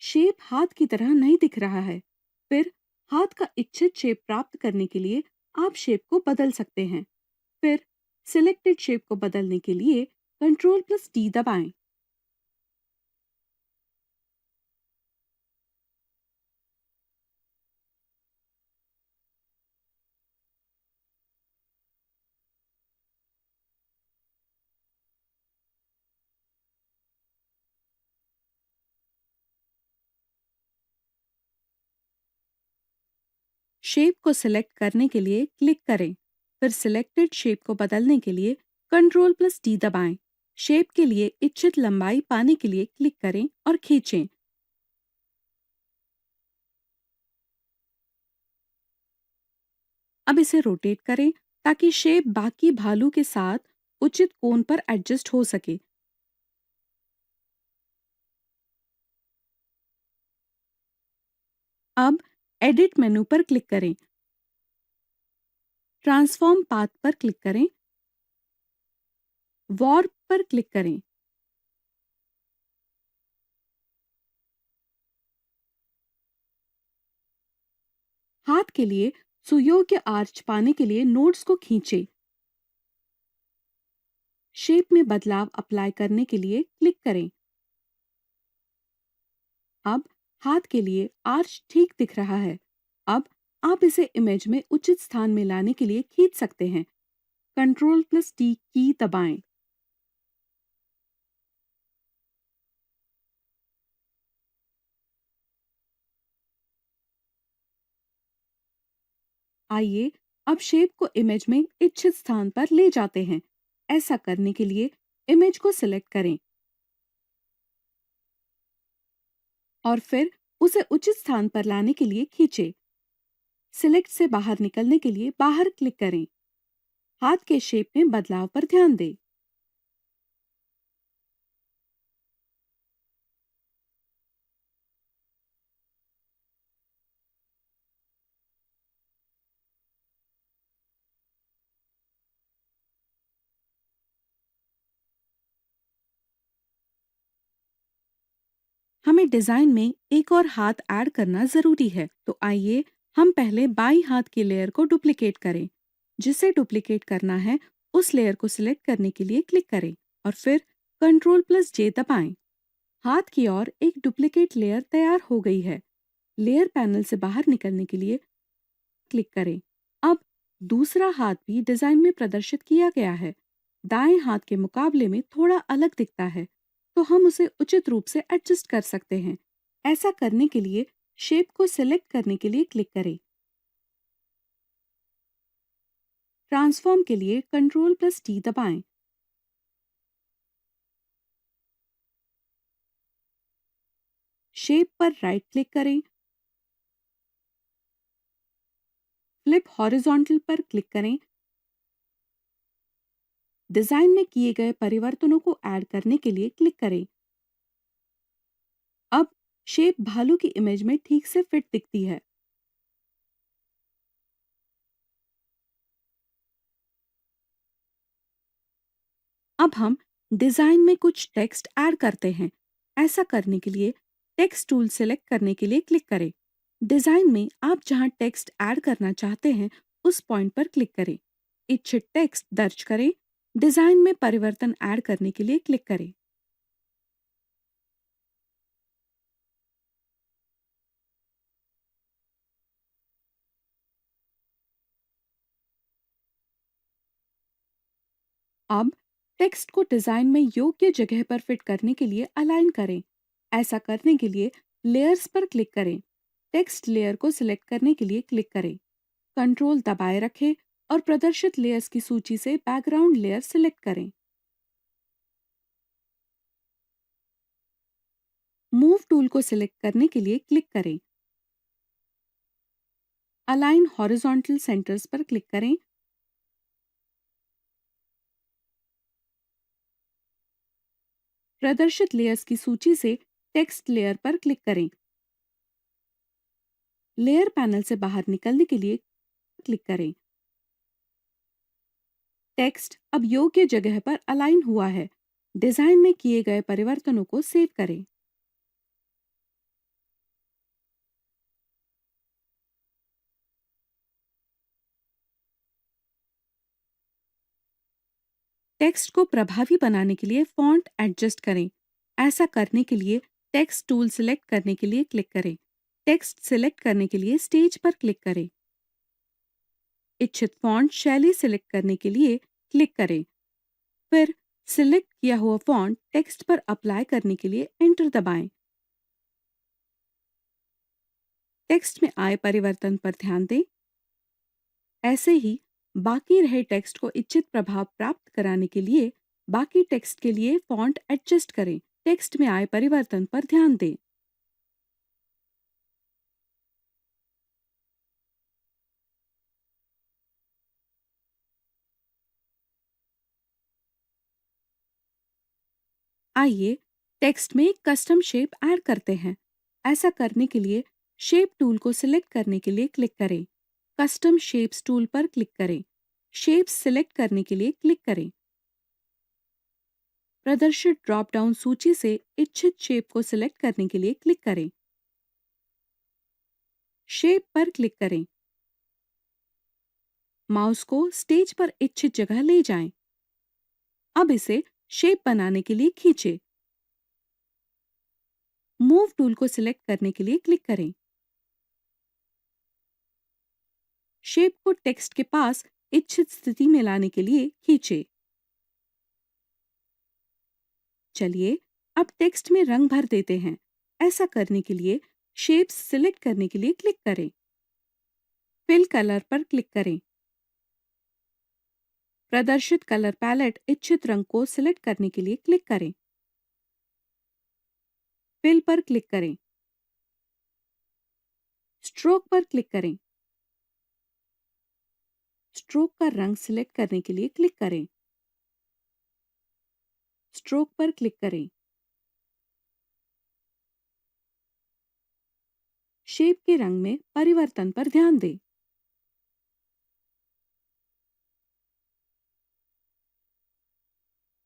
शेप हाथ की तरह नहीं दिख रहा है। फिर हाथ का इच्छित शेप प्राप्त करने के लिए आप शेप को बदल सकते हैं। फिर सिलेक्टेड शेप को बदलने के लिए Ctrl+D दबाएं। शेप को सिलेक्ट करने के लिए क्लिक करें। फिर सिलेक्टेड शेप को बदलने के लिए Ctrl+D दबाएं। शेप के लिए इच्छित लंबाई पाने के लिए क्लिक करें और खींचें। अब इसे रोटेट करें ताकि शेप बाकी भालू के साथ उचित कोण पर एडजस्ट हो सके। अब एडिट मेनू पर क्लिक करें। ट्रांसफॉर्म पाथ पर क्लिक करें। वॉर्प पर क्लिक करें। हाथ के लिए सुयोग्य आर्च पाने के लिए नोड्स को खींचें। शेप में बदलाव अप्लाई करने के लिए क्लिक करें। अब हाथ के लिए आर्च ठीक दिख रहा है। अब आप इसे इमेज में उचित स्थान में लाने के लिए खींच सकते हैं। Ctrl+T की दबाएं। आइए अब शेप को इमेज में इच्छित स्थान पर ले जाते हैं। ऐसा करने के लिए इमेज को सिलेक्ट करें और फिर उसे उचित स्थान पर लाने के लिए खींचें। सिलेक्ट से बाहर निकलने के लिए बाहर क्लिक करें। हाथ के शेप में बदलाव पर ध्यान दें। हमें डिजाइन में एक और हाथ ऐड करना जरूरी है, तो आइए हम पहले बाईं हाथ की लेयर को डुप्लीकेट करें। जिसे डुप्लीकेट करना है उस लेयर को सिलेक्ट करने के लिए क्लिक करें और फिर Ctrl+J दबाएं। हाथ की ओर एक डुप्लीकेट लेयर तैयार हो गई है। लेयर पैनल से बाहर निकलने के लिए क्लिक करें। अब दूसरा हाथ भी डिजाइन में प्रदर्शित किया गया है। दाएं हाथ के मुकाबले में थोड़ा अलग दिखता है, तो हम उसे उचित रूप से एडजस्ट कर सकते हैं। ऐसा करने के लिए शेप को सिलेक्ट करने के लिए क्लिक करें। ट्रांसफॉर्म के लिए Ctrl+T दबाएं। शेप पर राइट क्लिक करें। फ्लिप हॉरिजॉन्टल पर क्लिक करें। डिजाइन में किए गए परिवर्तनों को ऐड करने के लिए क्लिक करें। अब शेप भालू की इमेज में ठीक से फिट दिखती है। अब हम डिजाइन में कुछ टेक्स्ट ऐड करते हैं। ऐसा करने के लिए टेक्स्ट टूल सेलेक्ट करने के लिए क्लिक करें। डिजाइन में आप जहां टेक्स्ट ऐड करना चाहते हैं उस पॉइंट पर क्लिक करें। इच्छित टेक्स्ट दर्ज करें। डिजाइन में परिवर्तन ऐड करने के लिए क्लिक करें। अब टेक्स्ट को डिजाइन में योग्य जगह पर फिट करने के लिए अलाइन करें। ऐसा करने के लिए लेयर्स पर क्लिक करें। टेक्स्ट लेयर को सिलेक्ट करने के लिए क्लिक करें। कंट्रोल दबाए रखें और प्रदर्शित लेयर्स की सूची से बैकग्राउंड लेयर सिलेक्ट करें। मूव टूल को सिलेक्ट करने के लिए क्लिक करें। अलाइन हॉरिजॉन्टल सेंटर्स पर क्लिक करें। प्रदर्शित लेयर्स की सूची से टेक्स्ट लेयर पर क्लिक करें। लेयर पैनल से बाहर निकलने के लिए क्लिक करें। टेक्स्ट अब योग्य जगह पर अलाइन हुआ है। डिजाइन में किए गए परिवर्तनों को सेव करें। टेक्स्ट को प्रभावी बनाने के लिए फॉन्ट एडजस्ट करें। ऐसा करने के लिए टेक्स्ट टूल सिलेक्ट करने के लिए क्लिक करें। टेक्स्ट सिलेक्ट करने के लिए स्टेज पर क्लिक करें। इच्छित फॉन्ट शैली सिलेक्ट करने के लिए क्लिक करें। फिर सिलेक्ट किया हुआ फॉन्ट टेक्स्ट पर अप्लाई करने के लिए एंटर दबाएं। टेक्स्ट में आए परिवर्तन पर ध्यान दें। ऐसे ही बाकी रहे टेक्स्ट को इच्छित प्रभाव प्राप्त कराने के लिए बाकी टेक्स्ट के लिए फॉन्ट एडजस्ट करें। टेक्स्ट में आए परिवर्तन पर ध्यान दें। आइए टेक्स्ट में एक कस्टम शेप ऐड करते हैं। ऐसा करने के लिए शेप टूल को सिलेक्ट करने के लिए क्लिक करें। कस्टम शेप्स टूल पर क्लिक करें। शेप्स सिलेक्ट करने के लिए क्लिक करें। प्रदर्शित ड्रॉप डाउन सूची से इच्छित शेप को सिलेक्ट करने के लिए क्लिक करें। शेप पर क्लिक करें। माउस को स्टेज पर इच्छित जगह ले जाएं। अब इसे शेप बनाने के लिए खींचें। मूव टूल को सिलेक्ट करने के लिए क्लिक करें। शेप को टेक्स्ट के पास इच्छित स्थिति में लाने के लिए खींचें। चलिए अब टेक्स्ट में रंग भर देते हैं। ऐसा करने के लिए शेप्स सिलेक्ट करने के लिए क्लिक करें। फिल कलर पर क्लिक करें। प्रदर्शित कलर पैलेट इच्छित रंग को सिलेक्ट करने के लिए क्लिक करें। फिल पर क्लिक करें। स्ट्रोक पर क्लिक करें। स्ट्रोक का रंग सिलेक्ट करने के लिए क्लिक करें। स्ट्रोक पर क्लिक करें। शेप के रंग में परिवर्तन पर ध्यान दें।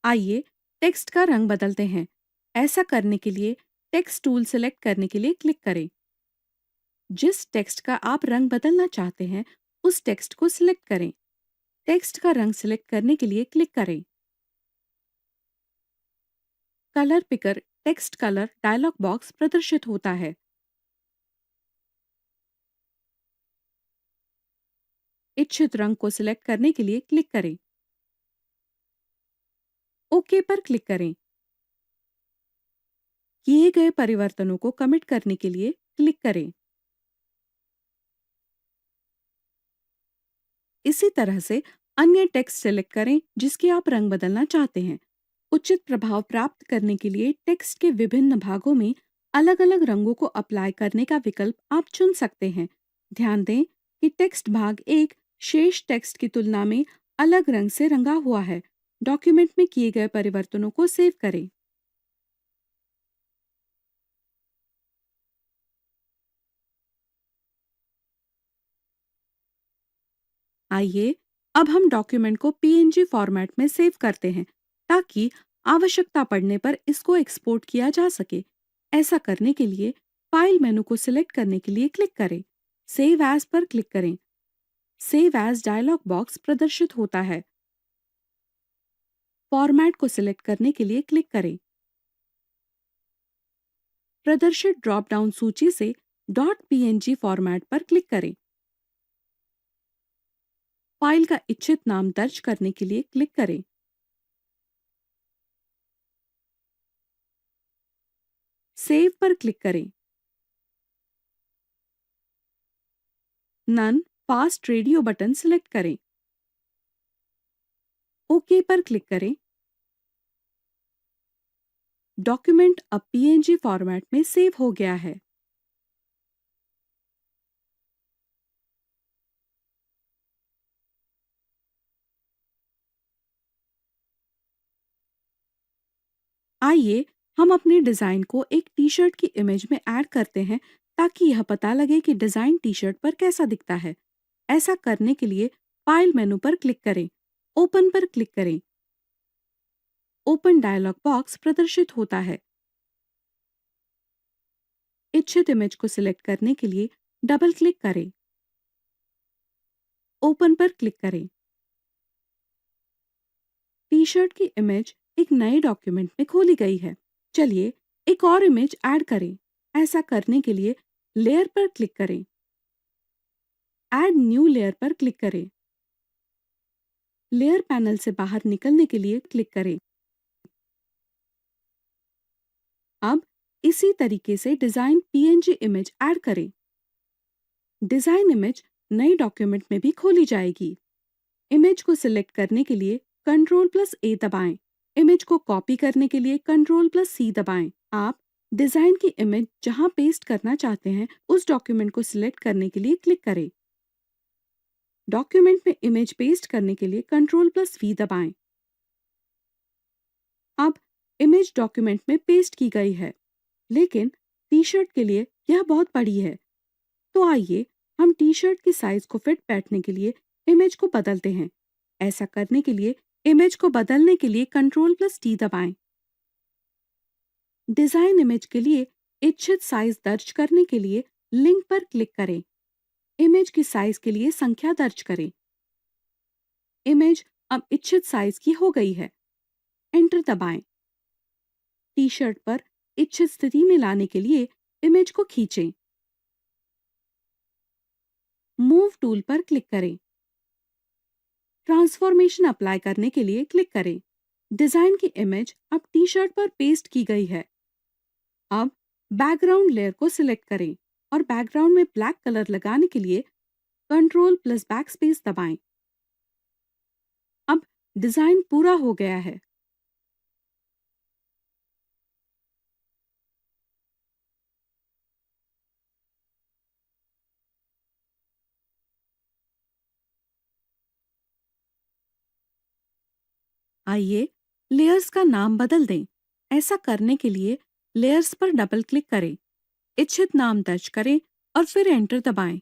आइए टेक्स्ट का रंग बदलते हैं। ऐसा करने के लिए टेक्स्ट टूल सिलेक्ट करने के लिए क्लिक करें। जिस टेक्स्ट का आप रंग बदलना चाहते हैं उस टेक्स्ट को सिलेक्ट करें। टेक्स्ट का रंग सिलेक्ट करने के लिए क्लिक करें। Colour picker text colour dialog box प्रदर्शित होता है। इच्छित रंग को सिलेक्ट करने के लिए क्लिक करें। ओके पर क्लिक करें। किए गए परिवर्तनों को कमिट करने के लिए क्लिक करें। इसी तरह से अन्य टेक्स्ट सिलेक्ट करें जिसके आप रंग बदलना चाहते हैं। उचित प्रभाव प्राप्त करने के लिए टेक्स्ट के विभिन्न भागों में अलग-अलग रंगों को अप्लाई करने का विकल्प आप चुन सकते हैं। ध्यान दें कि टेक्स्ट भाग एक शेष टेक्स्ट की तुलना में अलग रंग से रंगा हुआ है। डॉक्यूमेंट में किए गए परिवर्तनों को सेव करें। आइए अब हम डॉक्यूमेंट को पीएनजी फॉर्मेट में सेव करते हैं ताकि आवश्यकता पड़ने पर इसको एक्सपोर्ट किया जा सके। ऐसा करने के लिए फाइल मेनू को सिलेक्ट करने के लिए क्लिक करें। सेव एज पर क्लिक करें। सेव एज डायलॉग बॉक्स प्रदर्शित होता है। फॉर्मेट को सिलेक्ट करने के लिए क्लिक करें। प्रदर्शित ड्रॉप डाउन सूची से .png फॉर्मेट पर क्लिक करें। फाइल का इच्छित नाम दर्ज करने के लिए क्लिक करें। सेव पर क्लिक करें। None fast radio button select करें। ओके पर क्लिक करें। डॉक्यूमेंट अब पीएनजी फॉर्मेट में सेव हो गया है। आइए हम अपने डिजाइन को एक टी शर्ट की इमेज में ऐड करते हैं ताकि यह पता लगे कि डिजाइन टी शर्ट पर कैसा दिखता है। ऐसा करने के लिए फाइल मेनू पर क्लिक करें, ओपन पर क्लिक करें। ओपन डायलॉग बॉक्स प्रदर्शित होता है। इच्छित इमेज को सिलेक्ट करने के लिए डबल क्लिक करें, ओपन पर क्लिक करें। टी शर्ट की इमेज एक नए डॉक्यूमेंट में खोली गई है। चलिए एक और इमेज ऐड करें। ऐसा करने के लिए लेयर पर क्लिक करें, ऐड न्यू लेयर पर क्लिक करें। लेयर पैनल से बाहर निकलने के लिए क्लिक करें। अब इसी तरीके से डिजाइन पीएनजी इमेज ऐड करें। डिजाइन इमेज नई डॉक्यूमेंट में भी खोली जाएगी। इमेज को सिलेक्ट करने के लिए Ctrl+A दबाएं। इमेज को कॉपी करने के लिए Ctrl+C दबाएं। आप डिजाइन की इमेज जहां पेस्ट करना चाहते हैं उस डॉक्यूमेंट को सिलेक्ट करने के लिए क्लिक करें। डॉक्यूमेंट में इमेज पेस्ट करने के लिए Ctrl+V दबाएं। अब इमेज डॉक्यूमेंट में पेस्ट की गई है, लेकिन टी शर्ट के लिए यह बहुत बड़ी है। तो आइए हम टी शर्ट की साइज को फिट बैठने के लिए इमेज को बदलते हैं। ऐसा करने के लिए इमेज को बदलने के लिए Ctrl+T दबाएं। डिजाइन इमेज के लिए इच्छित साइज दर्ज करने के लिए लिंक पर क्लिक करें। इमेज की साइज के लिए संख्या दर्ज करें। इमेज अब इच्छित साइज की हो गई है। एंटर दबाएं। टी शर्ट पर इच्छित स्थिति में लाने के लिए इमेज को खींचें। मूव टूल पर क्लिक करें। ट्रांसफॉर्मेशन अप्लाई करने के लिए क्लिक करें। डिजाइन की इमेज अब टी शर्ट पर पेस्ट की गई है। अब बैकग्राउंड लेयर को सिलेक्ट करें और बैकग्राउंड में ब्लैक कलर लगाने के लिए Ctrl+Backspace दबाएं। अब डिजाइन पूरा हो गया है। आइए लेयर्स का नाम बदल दें। ऐसा करने के लिए लेयर्स पर डबल क्लिक करें, इच्छित नाम दर्ज करें और फिर एंटर दबाएं।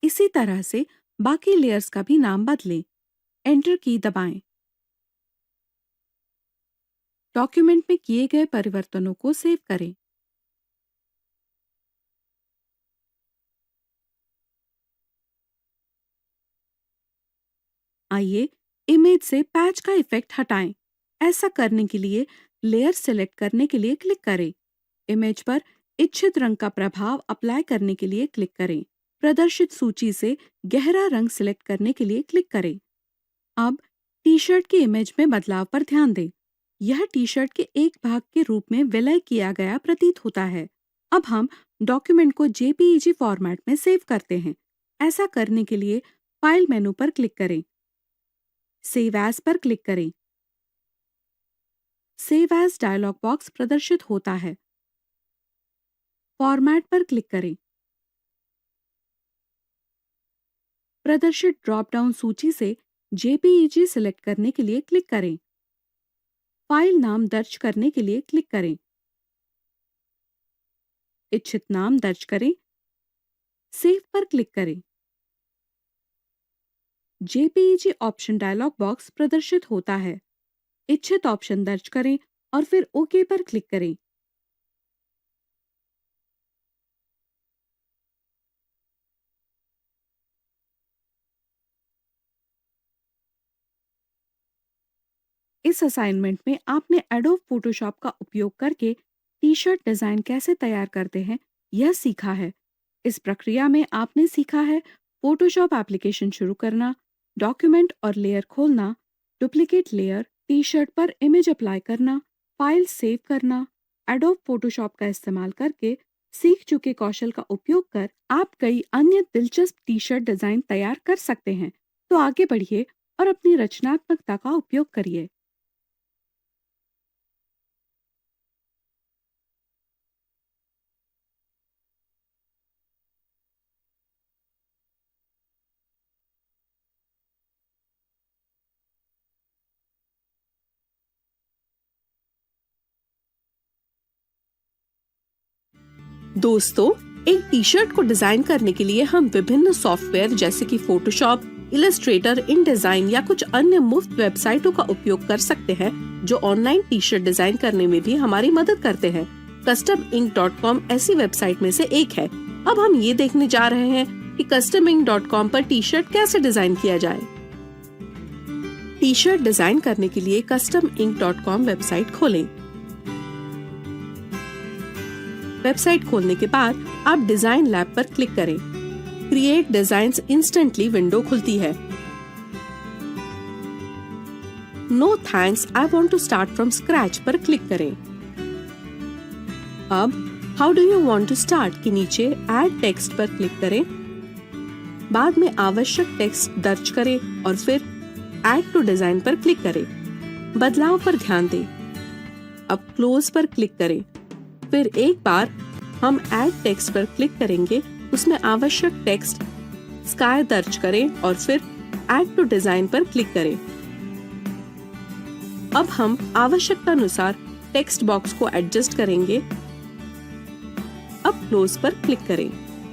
इसी तरह से बाकी लेयर्स का भी नाम बदलें। एंटर की दबाएं। डॉक्यूमेंट में किए गए परिवर्तनों को सेव करें। आइए इमेज से पैच का इफेक्ट हटाएं। ऐसा करने के लिए लेयर सेलेक्ट करने के लिए क्लिक करें। इमेज पर इच्छित रंग का प्रभाव अप्लाई करने के लिए क्लिक करें। प्रदर्शित सूची से गहरा रंग सिलेक्ट करने के लिए क्लिक करें। अब टी शर्ट की इमेज में बदलाव पर ध्यान दें। यह टी शर्ट के एक भाग के रूप में विलय किया गया प्रतीत होता है। अब हम डॉक्यूमेंट को जेपीईजी फॉर्मेट में सेव करते हैं। ऐसा करने के लिए फाइल मेनू पर क्लिक करें, सेव एज पर क्लिक करें। सेव एज डायलॉग बॉक्स प्रदर्शित होता है। फॉर्मेट पर क्लिक करें। प्रदर्शित ड्रॉप डाउन सूची से जेपीईजी सिलेक्ट करने के लिए क्लिक करें। फाइल नाम दर्ज करने के लिए क्लिक करें। इच्छित नाम दर्ज करें। सेव पर क्लिक करें। जेपीईजी ऑप्शन डायलॉग बॉक्स प्रदर्शित होता है। इच्छित ऑप्शन दर्ज करें और फिर ओके पर क्लिक करें। इस असाइनमेंट में आपने एडोब फोटोशॉप का उपयोग करके टी शर्ट डिजाइन कैसे तैयार करते हैं यह सीखा है। इस प्रक्रिया में आपने सीखा है फोटोशॉप एप्लीकेशन शुरू करना, डॉक्यूमेंट और लेयर खोलना, डुप्लीकेट लेयर, टी शर्ट पर इमेज अप्लाई करना, फाइल सेव करना। एडोब फोटोशॉप का इस्तेमाल करके सीख चुके कौशल का उपयोग कर आप कई अन्य दिलचस्प टी शर्ट डिजाइन तैयार कर सकते हैं। तो आगे बढ़िए और अपनी रचनात्मकता का उपयोग करिए। दोस्तों, एक टी शर्ट को डिजाइन करने के लिए हम विभिन्न सॉफ्टवेयर जैसे कि फोटोशॉप, इलस्ट्रेटर, इनडिजाइन या कुछ अन्य मुफ्त वेबसाइटों का उपयोग कर सकते हैं जो ऑनलाइन टी शर्ट डिजाइन करने में भी हमारी मदद करते हैं। customink.com ऐसी वेबसाइट में से एक है। अब हम ये देखने जा रहे हैं कि customink.com पर टी शर्ट कैसे डिजाइन किया जाए। टी शर्ट डिजाइन करने के लिए customink.com वेबसाइट खोलें। वेबसाइट खोलने के बाद आप डिजाइन लैब पर क्लिक करें। क्रिएट डिजाइन्स इंस्टेंटली विंडो खुलती है। No thanks, I want to start from scratch पर क्लिक करें। अब how do you want to start के नीचे ऐड टेक्स्ट पर क्लिक करें। बाद में आवश्यक टेक्स्ट दर्ज करें और फिर ऐड टू डिजाइन पर क्लिक करें। बदलाव पर ध्यान दें। अब क्लोज पर क्लिक करें। फिर एक बार हम ऐड टेक्स्ट पर क्लिक करेंगे, उसमें आवश्यक टेक्स्ट स्काई दर्ज करें और फिर ऐड टू डिजाइन पर क्लिक करें। अब हम आवश्यकता अनुसार टेक्स्ट बॉक्स को एडजस्ट करेंगे। अब क्लोज पर क्लिक करें।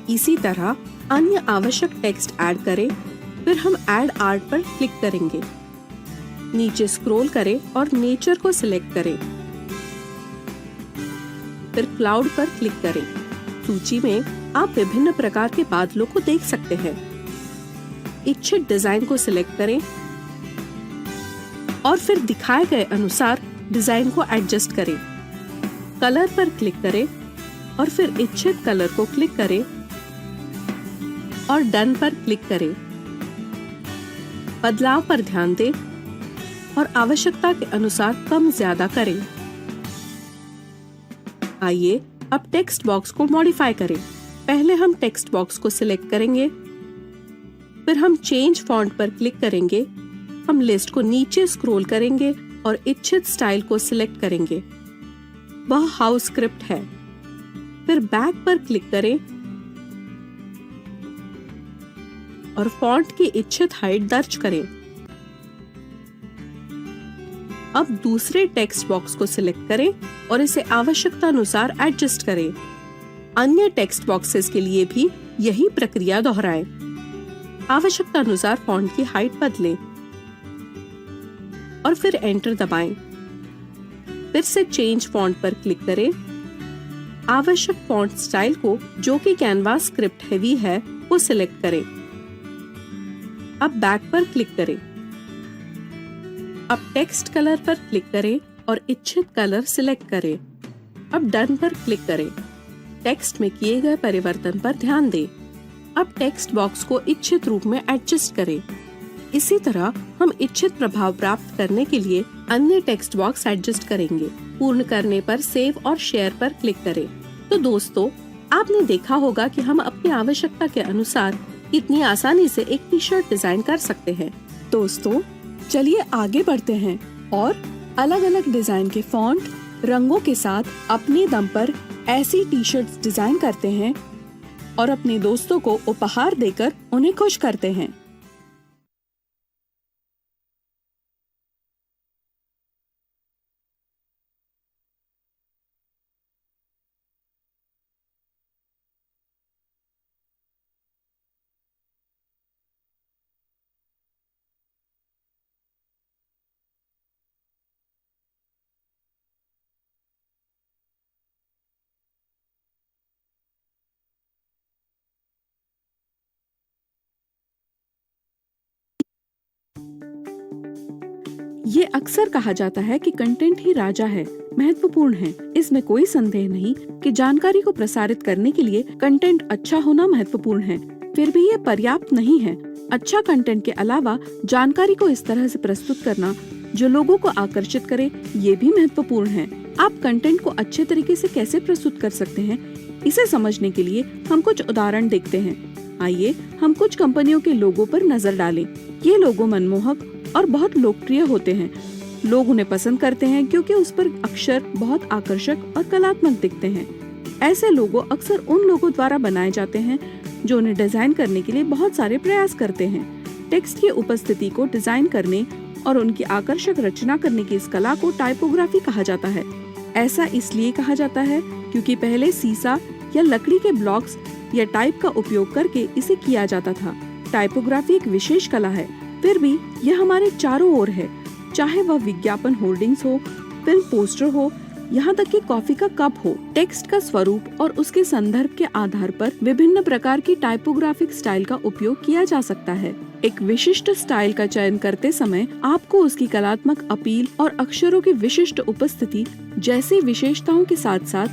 इसी तरह अन्य आवश्यक टेक्स्ट ऐड करें। फिर हम ऐड आर्ट पर क्लिक करेंगे। नीचे स्क्रॉल करें और नेचर को सिलेक्ट करें। फिर क्लाउड पर क्लिक करें। सूची में आप विभिन्न प्रकार के बादलों को देख सकते हैं। इच्छित डिजाइन को सिलेक्ट करें और फिर दिखाए गए अनुसार डिजाइन को एडजस्ट करें। कलर पर क्लिक करें और फिर इच्छित कलर को क्लिक करें और डन पर क्लिक करें। बदलाव पर ध्यान दें और आवश्यकता के अनुसार कम ज्यादा करें। आइए अब टेक्स्ट बॉक्स को मॉडिफाई करें। पहले हम टेक्स्ट बॉक्स को सिलेक्ट करेंगे। फिर हम चेंज फॉन्ट पर क्लिक करेंगे। हम लिस्ट को नीचे स्क्रॉल करेंगे और इच्छित स्टाइल को सिलेक्ट करेंगे। वह हाउस स्क्रिप्ट है। फिर बैक पर क्लिक करें और फॉन्ट की इच्छित हाइट दर्ज करें। अब दूसरे टेक्स्ट बॉक्स को सिलेक्ट करें और इसे आवश्यकता अनुसार एडजस्ट करें। अन्य टेक्स्ट बॉक्सेस के लिए भी यही प्रक्रिया दोहराएं। आवश्यकता अनुसार फॉन्ट की हाइट बदलें और फिर एंटर दबाएं। फिर से चेंज फॉन्ट पर क्लिक करें। आवश्यक फॉन्ट स्टाइल को, जो कि कैनवास स्क्रिप्ट हेवी है, वो सिलेक्ट करें। अब बैक पर क्लिक करें। अब टेक्स्ट कलर पर क्लिक करें और इच्छित कलर सिलेक्ट करें। अब डन पर क्लिक करें। टेक्स्ट में किए गए परिवर्तन पर ध्यान दें। अब टेक्स्ट बॉक्स को इच्छित रूप में एडजस्ट करें। इसी तरह हम इच्छित प्रभाव प्राप्त करने के लिए अन्य टेक्स्ट बॉक्स एडजस्ट करेंगे। पूर्ण करने पर सेव और शेयर पर क्लिक करें। तो दोस्तों, आपने देखा होगा कि हम अपनी आवश्यकता के अनुसार कितनी आसानी से एक टी शर्ट डिजाइन कर सकते हैं। दोस्तों, चलिए आगे बढ़ते हैं और अलग अलग डिजाइन के फॉन्ट, रंगों के साथ अपने दम पर ऐसी टी शर्ट्स डिजाइन करते हैं और अपने दोस्तों को उपहार देकर उन्हें खुश करते हैं। ये अक्सर कहा जाता है कि कंटेंट ही राजा है, महत्वपूर्ण है। इसमें कोई संदेह नहीं कि जानकारी को प्रसारित करने के लिए कंटेंट अच्छा होना महत्वपूर्ण है। फिर भी ये पर्याप्त नहीं है। अच्छा कंटेंट के अलावा जानकारी को इस तरह से प्रस्तुत करना जो लोगों को आकर्षित करे, ये भी महत्वपूर्ण है। आप कंटेंट को अच्छे तरीके से कैसे प्रस्तुत कर सकते हैं, इसे समझने के लिए हम कुछ उदाहरण देखते हैं। आइए हम कुछ कंपनियों के लोगो पर नजर डालें। ये लोगो मनमोहक और बहुत लोकप्रिय होते हैं। लोग उन्हें पसंद करते हैं क्योंकि उस पर अक्षर बहुत आकर्षक और कलात्मक दिखते हैं। ऐसे लोगो अक्सर उन लोगों द्वारा बनाए जाते हैं जो उन्हें डिजाइन करने के लिए बहुत सारे प्रयास करते हैं। टेक्स्ट की उपस्थिति को डिजाइन करने और उनकी आकर्षक रचना करने की इस कला को टाइपोग्राफी कहा जाता है। ऐसा इसलिए कहा जाता है क्योंकि पहले सीसा या लकड़ी के ब्लॉक्स या टाइप का उपयोग करके इसे किया जाता था। टाइपोग्राफी एक विशेष कला है, फिर भी यह हमारे चारों ओर है, चाहे वह विज्ञापन होर्डिंग्स हो, फिल्म पोस्टर हो, यहाँ तक कि कॉफी का कप हो। टेक्स्ट का स्वरूप और उसके संदर्भ के आधार पर विभिन्न प्रकार की टाइपोग्राफिक स्टाइल का उपयोग किया जा सकता है। एक विशिष्ट स्टाइल का चयन करते समय आपको उसकी कलात्मक अपील और अक्षरों की विशिष्ट उपस्थिति जैसी विशेषताओं के साथ साथ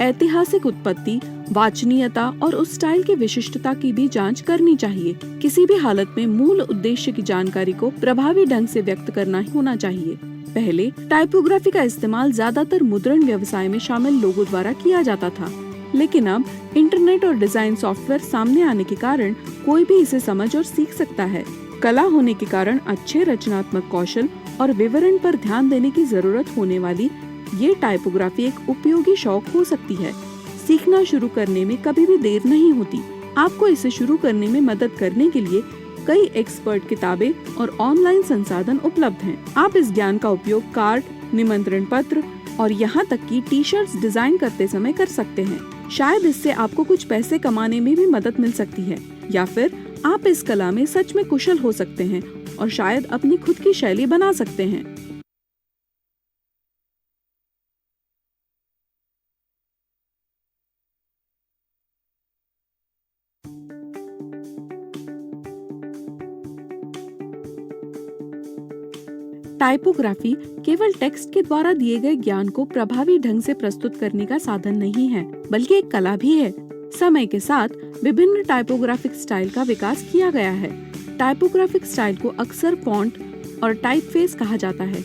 ऐतिहासिक उत्पत्ति, वाचनीयता और उस स्टाइल की विशिष्टता की भी जांच करनी चाहिए। किसी भी हालत में मूल उद्देश्य की जानकारी को प्रभावी ढंग से व्यक्त करना ही होना चाहिए। पहले टाइपोग्राफी का इस्तेमाल ज्यादातर मुद्रण व्यवसाय में शामिल लोगों द्वारा किया जाता था, लेकिन अब इंटरनेट और डिजाइन सॉफ्टवेयर सामने आने के कारण कोई भी इसे समझ और सीख सकता है। कला होने के कारण अच्छे रचनात्मक कौशल और विवरण पर ध्यान देने की जरूरत होने वाली ये टाइपोग्राफी एक उपयोगी शौक हो सकती है। सीखना शुरू करने में कभी भी देर नहीं होती। आपको इसे शुरू करने में मदद करने के लिए कई एक्सपर्ट किताबें और ऑनलाइन संसाधन उपलब्ध हैं। आप इस ज्ञान का उपयोग कार्ड, निमंत्रण पत्र और यहाँ तक कि टी-शर्ट्स डिजाइन करते समय कर सकते हैं। शायद इससे आपको कुछ पैसे कमाने में भी मदद मिल सकती है, या फिर आप इस कला में सच में कुशल हो सकते हैं और शायद अपनी खुद की शैली बना सकते हैं। टाइपोग्राफी केवल टेक्स्ट के द्वारा दिए गए ज्ञान को प्रभावी ढंग से प्रस्तुत करने का साधन नहीं है, बल्कि एक कला भी है। समय के साथ विभिन्न टाइपोग्राफिक स्टाइल का विकास किया गया है। टाइपोग्राफिक स्टाइल को अक्सर फॉन्ट और टाइपफेस कहा जाता है।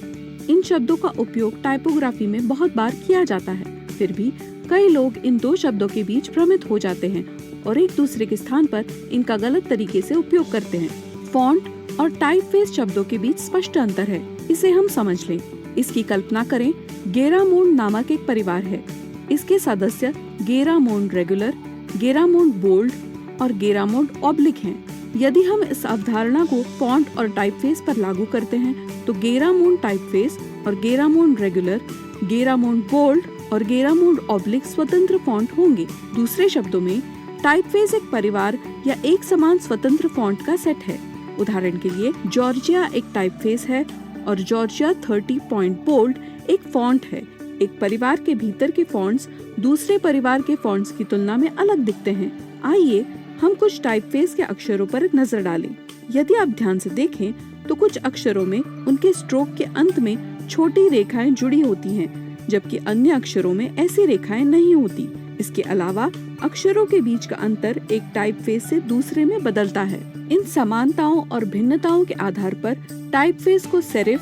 इन शब्दों का उपयोग टाइपोग्राफी में बहुत बार किया जाता है। फिर भी कई लोग इन दो शब्दों के बीच भ्रमित हो जाते हैं और एक दूसरे के स्थान पर इनका गलत तरीके से उपयोग करते हैं। फॉन्ट और टाइपफेस शब्दों के बीच स्पष्ट अंतर है, इसे हम समझ लें। इसकी कल्पना करें, गेरामोंड नामक एक परिवार है। इसके सदस्य गेरामोंड रेगुलर, गेरामोंड बोल्ड और गेरामोंड ऑब्लिक हैं। यदि हम इस अवधारणा को फॉन्ट और टाइपफेस पर लागू करते हैं तो गेरामोंड टाइपफेस और गेरामोंड रेगुलर, गेरामोंड बोल्ड और गेरामोंड ऑब्लिक स्वतंत्र फॉन्ट होंगे। दूसरे शब्दों में टाइपफेस एक परिवार या एक समान स्वतंत्र फॉन्ट का सेट है। उदाहरण के लिए जॉर्जिया एक टाइपफेस है और जॉर्जिया 30 पॉइंट बोल्ड एक फॉन्ट है। एक परिवार के भीतर के फॉन्ट्स दूसरे परिवार के फॉन्ट्स की तुलना में अलग दिखते हैं। आइए हम कुछ टाइपफेस के अक्षरों पर एक नजर डालें। यदि आप ध्यान से देखें तो कुछ अक्षरों में उनके स्ट्रोक के अंत में छोटी रेखाएं जुड़ी होती हैं, जबकि अन्य अक्षरों में ऐसी रेखाएं नहीं होती। इसके अलावा अक्षरों के बीच का अंतर एक टाइपफेस से दूसरे में बदलता है। इन समानताओं और भिन्नताओं के आधार पर टाइपफेस को सेरिफ,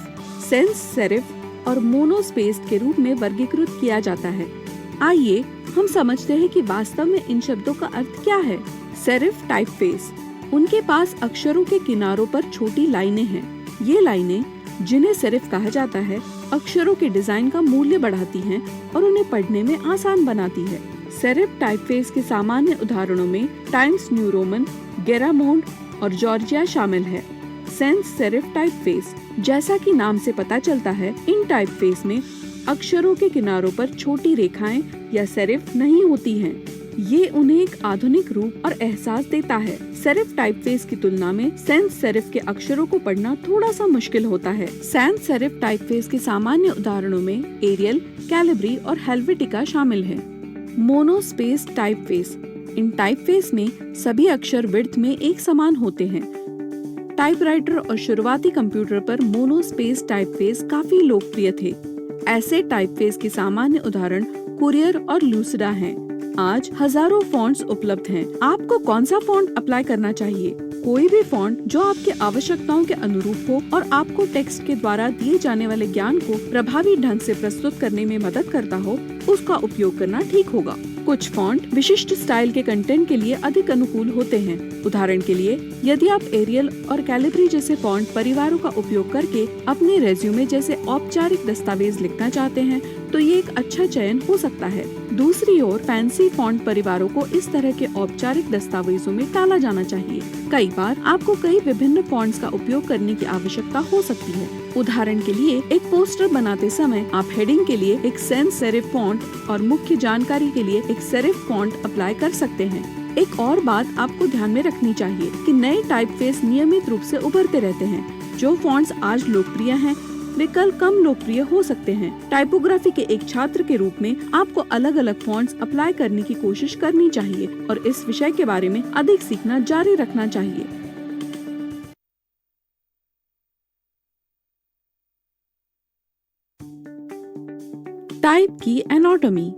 सेंस सेरिफ और मोनोस्पेस्ड के रूप में वर्गीकृत किया जाता है। आइए हम समझते हैं कि वास्तव में इन शब्दों का अर्थ क्या है। सेरिफ टाइपफेस, उनके पास अक्षरों के किनारों पर छोटी लाइनें हैं। ये लाइनें, जिन्हें सेरिफ कहा जाता है, अक्षरों के डिजाइन का मूल्य बढ़ाती हैं और उन्हें पढ़ने में आसान बनाती है। सेरिफ टाइपफेस के सामान्य उदाहरणों में टाइम्स न्यू रोमन, गेरामोंड और जॉर्जिया शामिल है। सेंस सेरिफ टाइपफेस, जैसा कि नाम से पता चलता है, इन टाइपफेस में अक्षरों के किनारों पर छोटी रेखाएं या सेरिफ नहीं होती हैं। ये उन्हें एक आधुनिक रूप और एहसास देता है। सेरिफ टाइपफेस की तुलना में सेंस सेरिफ के अक्षरों को पढ़ना थोड़ा सा मुश्किल होता है। सेंस सेरिफ टाइपफेस के सामान्य उदाहरणों में एरियल, कैलिब्री और हेल्वेटिका शामिल है। मोनोस्पेस टाइपफेस, इन टाइपफेस में सभी अक्षर विड्थ में एक समान होते हैं। टाइपराइटर और शुरुआती कंप्यूटर पर मोनोस्पेस टाइपफेस काफी लोकप्रिय थे। ऐसे टाइपफेस के सामान्य उदाहरण कुरियर और लूसिडा हैं। आज हजारों फॉन्ट्स उपलब्ध हैं। आपको कौन सा फॉन्ट अप्लाई करना चाहिए? कोई भी फॉन्ट जो आपके आवश्यकताओं के अनुरूप हो और आपको टेक्स्ट के द्वारा दिए जाने वाले ज्ञान को प्रभावी ढंग से प्रस्तुत करने में मदद करता हो, उसका उपयोग करना ठीक होगा। कुछ फॉन्ट विशिष्ट स्टाइल के कंटेंट के लिए अधिक अनुकूल होते हैं। उदाहरण के लिए, यदि आप एरियल और कैलिब्री जैसे फॉन्ट परिवारों का उपयोग करके अपने रेज्यूमे जैसे औपचारिक दस्तावेज लिखना चाहते हैं, तो ये एक अच्छा चयन हो सकता है। दूसरी ओर फैंसी फॉन्ट परिवारों को इस तरह के औपचारिक दस्तावेजों में टाला जाना चाहिए। कई बार आपको कई विभिन्न फॉन्ट्स का उपयोग करने की आवश्यकता हो सकती है। उदाहरण के लिए एक पोस्टर बनाते समय आप हेडिंग के लिए एक सैंस सेरिफ फॉन्ट और मुख्य जानकारी के लिए एक सेरिफ फॉन्ट अप्लाई कर सकते हैं। एक और बात आपको ध्यान में रखनी चाहिए कि नए टाइपफेस नियमित रूप से उभरते रहते हैं। जो फॉन्ट्स आज लोकप्रिय हैं, वे कल कम लोकप्रिय हो सकते हैं। टाइपोग्राफी के एक छात्र के रूप में आपको अलग अलग फॉन्ट्स अप्लाई करने की कोशिश करनी चाहिए और इस विषय के बारे में अधिक सीखना जारी रखना चाहिए। टाइप की एनाटॉमी।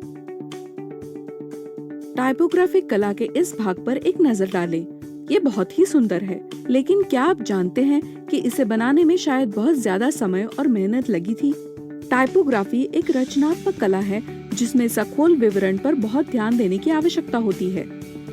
टाइपोग्राफिक कला के इस भाग पर एक नजर डालें। ये बहुत ही सुंदर है, लेकिन क्या आप जानते हैं कि इसे बनाने में शायद बहुत ज्यादा समय और मेहनत लगी थी? टाइपोग्राफी एक रचनात्मक कला है जिसमें सखोल विवरण पर बहुत ध्यान देने की आवश्यकता होती है।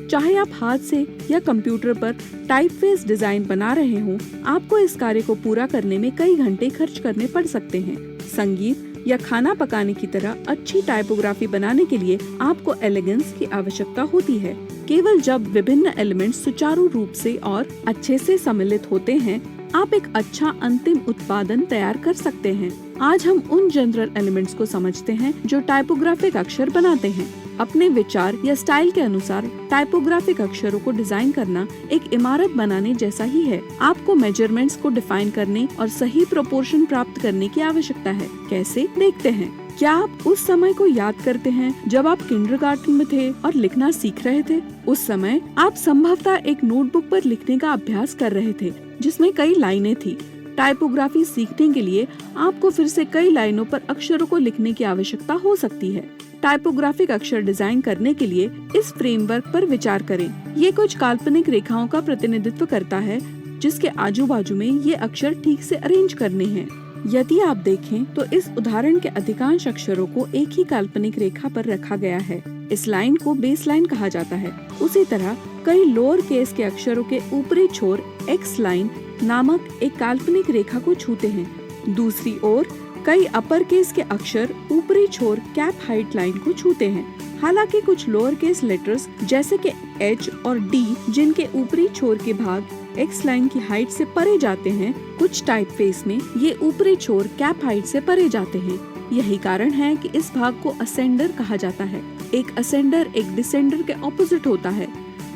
चाहे आप हाथ से या कंप्यूटर पर टाइपफेस डिजाइन बना रहे हों, आपको इस कार्य को पूरा करने में कई घंटे खर्च करने पड़ सकते हैं। संगीत या खाना पकाने की तरह अच्छी टाइपोग्राफी बनाने के लिए आपको एलिगेंस की आवश्यकता होती है। केवल जब विभिन्न एलिमेंट्स सुचारू रूप से और अच्छे से सम्मिलित होते हैं, आप एक अच्छा अंतिम उत्पादन तैयार कर सकते हैं। आज हम उन जनरल एलिमेंट्स को समझते हैं जो टाइपोग्राफिक अक्षर बनाते हैं। अपने विचार या स्टाइल के अनुसार टाइपोग्राफिक अक्षरों को डिजाइन करना एक इमारत बनाने जैसा ही है। आपको मेजरमेंट्स को डिफाइन करने और सही प्रोपोर्शन प्राप्त करने की आवश्यकता है। कैसे, देखते हैं। क्या आप उस समय को याद करते हैं जब आप किंडरगार्टन में थे और लिखना सीख रहे थे? उस समय आप संभवतः एक नोटबुक पर लिखने का अभ्यास कर रहे थे जिसमें कई लाइनें थी। टाइपोग्राफी सीखने के लिए आपको फिर से कई लाइनों पर अक्षरों को लिखने की आवश्यकता हो सकती है। टाइपोग्राफिक अक्षर डिजाइन करने के लिए इस फ्रेमवर्क पर विचार करें। ये कुछ काल्पनिक रेखाओं का प्रतिनिधित्व करता है जिसके आजू बाजू में ये अक्षर ठीक से अरेंज करने हैं। यदि आप देखें तो इस उदाहरण के अधिकांश अक्षरों को एक ही काल्पनिक रेखा पर रखा गया है। इस लाइन को बेस लाइन कहा जाता है। उसी तरह कई लोअर केस के अक्षरों के ऊपरी छोर एक्स लाइन नामक एक काल्पनिक रेखा को छूते हैं। दूसरी ओर कई अपर केस के अक्षर ऊपरी छोर कैप हाइट लाइन को छूते हैं। हालांकि कुछ लोअर केस लेटर्स जैसे कि एच और डी, जिनके ऊपरी छोर के भाग एक्स लाइन की हाइट से परे जाते हैं, कुछ टाइपफेस में ये ऊपरी छोर कैप हाइट से परे जाते हैं। यही कारण है कि इस भाग को असेंडर कहा जाता है। एक असेंडर एक डिसेंडर के ऑपोजिट होता है।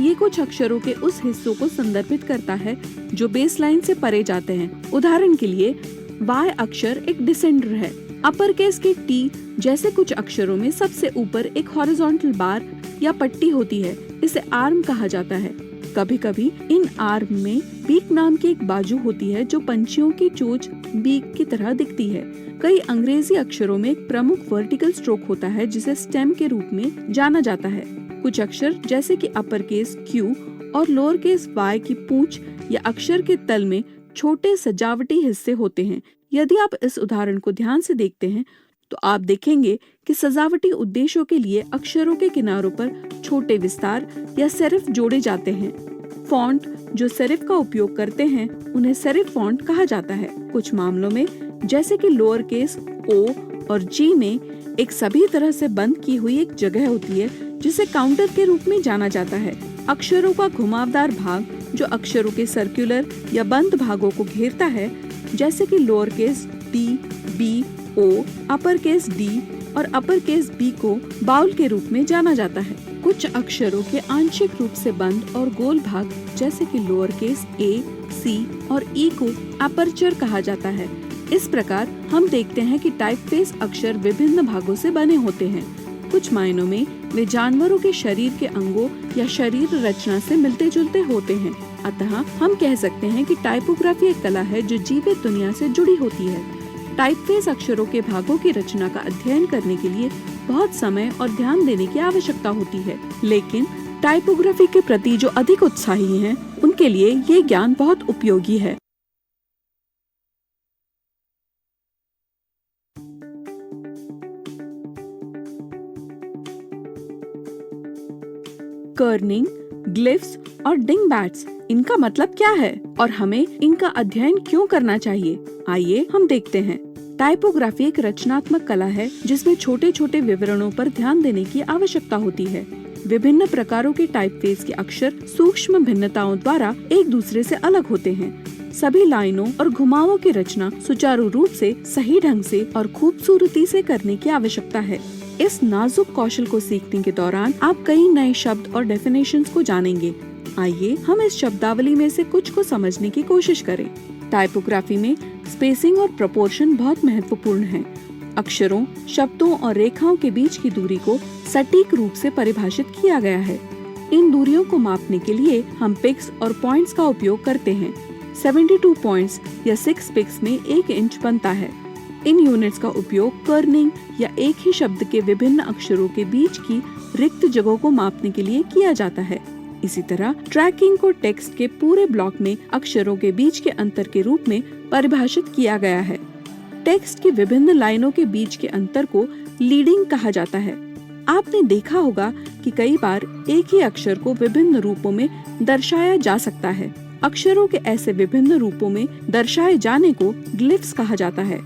ये कुछ अक्षरों के उस हिस्सों को संदर्भित करता है जो बेस लाइन से परे जाते हैं। उदाहरण के लिए वाई अक्षर एक डिसेंडर है। अपर केस के टी जैसे कुछ अक्षरों में सबसे ऊपर एक हॉरिजॉन्टल बार या पट्टी होती है। इसे आर्म कहा जाता है। कभी कभी इन आर्म में बीक नाम की एक बाजू होती है जो पंछियों की चोंच बीक की तरह दिखती है। कई अंग्रेजी अक्षरों में एक प्रमुख वर्टिकल स्ट्रोक होता है जिसे स्टेम के रूप में जाना जाता है। कुछ अक्षर जैसे कि अपर केस क्यू और लोअर केस वाई की पूंछ या अक्षर के तल में छोटे सजावटी हिस्से होते हैं। यदि आप इस उदाहरण को ध्यान से देखते हैं तो आप देखेंगे कि सजावटी उद्देश्यों के लिए अक्षरों के किनारों पर छोटे विस्तार या सेरिफ जोड़े जाते हैं। फॉन्ट जो सेरिफ का उपयोग करते हैं उन्हें सेरिफ फॉन्ट कहा जाता है। कुछ मामलों में जैसे कि लोअर केस ओ और जी में एक सभी तरह से बंद की हुई एक जगह होती है जिसे काउंटर के रूप में जाना जाता है। अक्षरों का घुमावदार भाग जो अक्षरों के सर्कुलर या बंद भागों को घेरता है, जैसे कि लोअर केस डी, बी, ओ, अपर केस डी और अपर केस बी को बाउल के रूप में जाना जाता है। कुछ अक्षरों के आंशिक रूप से बंद और गोल भाग जैसे कि लोअर केस ए, सी और ई को अपर्चर कहा जाता है। इस प्रकार हम देखते हैं कि टाइपफेस अक्षर विभिन्न भागों से बने होते हैं। कुछ मायनों में वे जानवरों के शरीर के अंगों या शरीर रचना से मिलते जुलते होते हैं। अतः हम कह सकते हैं कि टाइपोग्राफी एक कला है जो जीवित दुनिया से जुड़ी होती है। टाइपफेस अक्षरों के भागों की रचना का अध्ययन करने के लिए बहुत समय और ध्यान देने की आवश्यकता होती है, लेकिन टाइपोग्राफी के प्रति जो अधिक उत्साही हैं, उनके लिए ये ज्ञान बहुत उपयोगी है। कर्निंग, ग्लिफ्स और डिंगबैट्स, इनका मतलब क्या है और हमें इनका अध्ययन क्यों करना चाहिए? आइए हम देखते हैं। टाइपोग्राफी एक रचनात्मक कला है जिसमें छोटे छोटे विवरणों पर ध्यान देने की आवश्यकता होती है। विभिन्न प्रकारों के टाइपफेस के अक्षर सूक्ष्म भिन्नताओं द्वारा एक दूसरे से अलग होते हैं। सभी लाइनों और घुमावों की रचना सुचारू रूप से, सही ढंग से और खूबसूरती से करने की आवश्यकता है। इस नाजुक कौशल को सीखने के दौरान आप कई नए शब्द और डेफिनेशंस को जानेंगे। आइए हम इस शब्दावली में से कुछ को समझने की कोशिश करें। टाइपोग्राफी में स्पेसिंग और प्रोपोर्शन बहुत महत्वपूर्ण है। अक्षरों, शब्दों और रेखाओं के बीच की दूरी को सटीक रूप से परिभाषित किया गया है। इन दूरियों को मापने के लिए हम पिक्स और पॉइंट्स का उपयोग करते हैं। 72 पॉइंट्स या 6 पिक्स में 1 इंच बनता है। इन यूनिट्स का उपयोग कर्निंग या एक ही शब्द के विभिन्न अक्षरों के बीच की रिक्त जगहों को मापने के लिए किया जाता है। इसी तरह ट्रैकिंग को टेक्स्ट के पूरे ब्लॉक में अक्षरों के बीच के अंतर के रूप में परिभाषित किया गया है। टेक्स्ट की विभिन्न लाइनों के बीच के अंतर को लीडिंग कहा जाता है। आपने देखा होगा कि कई बार एक ही अक्षर को विभिन्न रूपों में दर्शाया जा सकता है। अक्षरों के ऐसे विभिन्न रूपों में दर्शाए जाने को ग्लिफ्स कहा जाता है।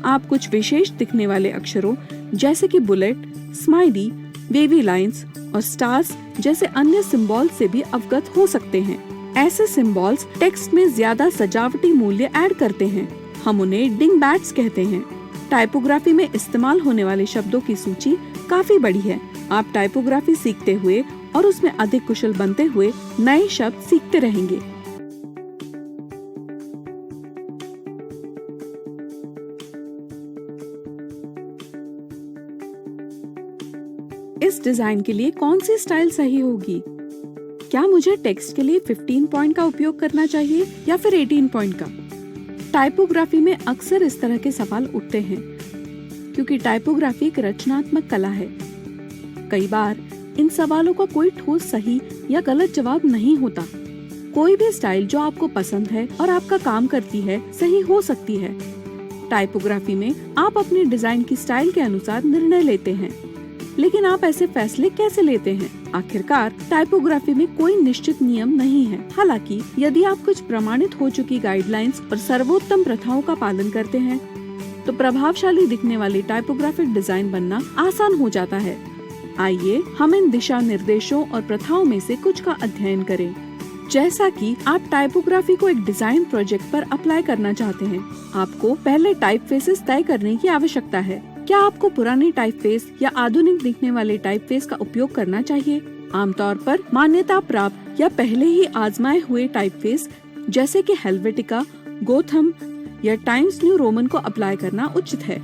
आप कुछ विशेष दिखने वाले अक्षरों जैसे कि बुलेट, स्माइली, वेवी लाइंस और स्टार्स जैसे अन्य सिंबल से भी अवगत हो सकते हैं। ऐसे सिंबल्स टेक्स्ट में ज्यादा सजावटी मूल्य ऐड करते हैं। हम उन्हें डिंगबैट्स कहते हैं। टाइपोग्राफी में इस्तेमाल होने वाले शब्दों की सूची काफी बड़ी है। आप टाइपोग्राफी सीखते हुए और उसमें अधिक कुशल बनते हुए नए शब्द सीखते रहेंगे। इस डिजाइन के लिए कौन सी स्टाइल सही होगी? क्या मुझे टेक्स्ट के लिए 15 पॉइंट का उपयोग करना चाहिए या फिर 18 पॉइंट का? टाइपोग्राफी में अक्सर इस तरह के सवाल उठते हैं क्योंकि टाइपोग्राफी एक रचनात्मक कला है। कई बार इन सवालों का कोई ठोस सही या गलत जवाब नहीं होता। कोई भी स्टाइल जो आपको पसंद है और आपका काम करती है सही हो सकती है। टाइपोग्राफी में आप अपने डिजाइन की स्टाइल के अनुसार निर्णय लेते हैं, लेकिन आप ऐसे फैसले कैसे लेते हैं? आखिरकार टाइपोग्राफी में कोई निश्चित नियम नहीं है। हालांकि यदि आप कुछ प्रमाणित हो चुकी गाइडलाइंस और सर्वोत्तम प्रथाओं का पालन करते हैं तो प्रभावशाली दिखने वाली टाइपोग्राफिक डिजाइन बनना आसान हो जाता है। आइए हम इन दिशा निर्देशों और प्रथाओं में से कुछ का अध्ययन करें। जैसा कि आप टाइपोग्राफी को एक डिजाइन प्रोजेक्ट पर अप्लाई करना चाहते हैं, आपको पहले टाइपफेसेस तय करने की आवश्यकता है। क्या आपको पुराने टाइपफेस या आधुनिक दिखने वाले टाइपफेस का उपयोग करना चाहिए? आमतौर पर मान्यता प्राप्त या पहले ही आजमाए हुए टाइपफेस जैसे कि हेल्वेटिका, गोथम या टाइम्स न्यू रोमन को अप्लाई करना उचित है।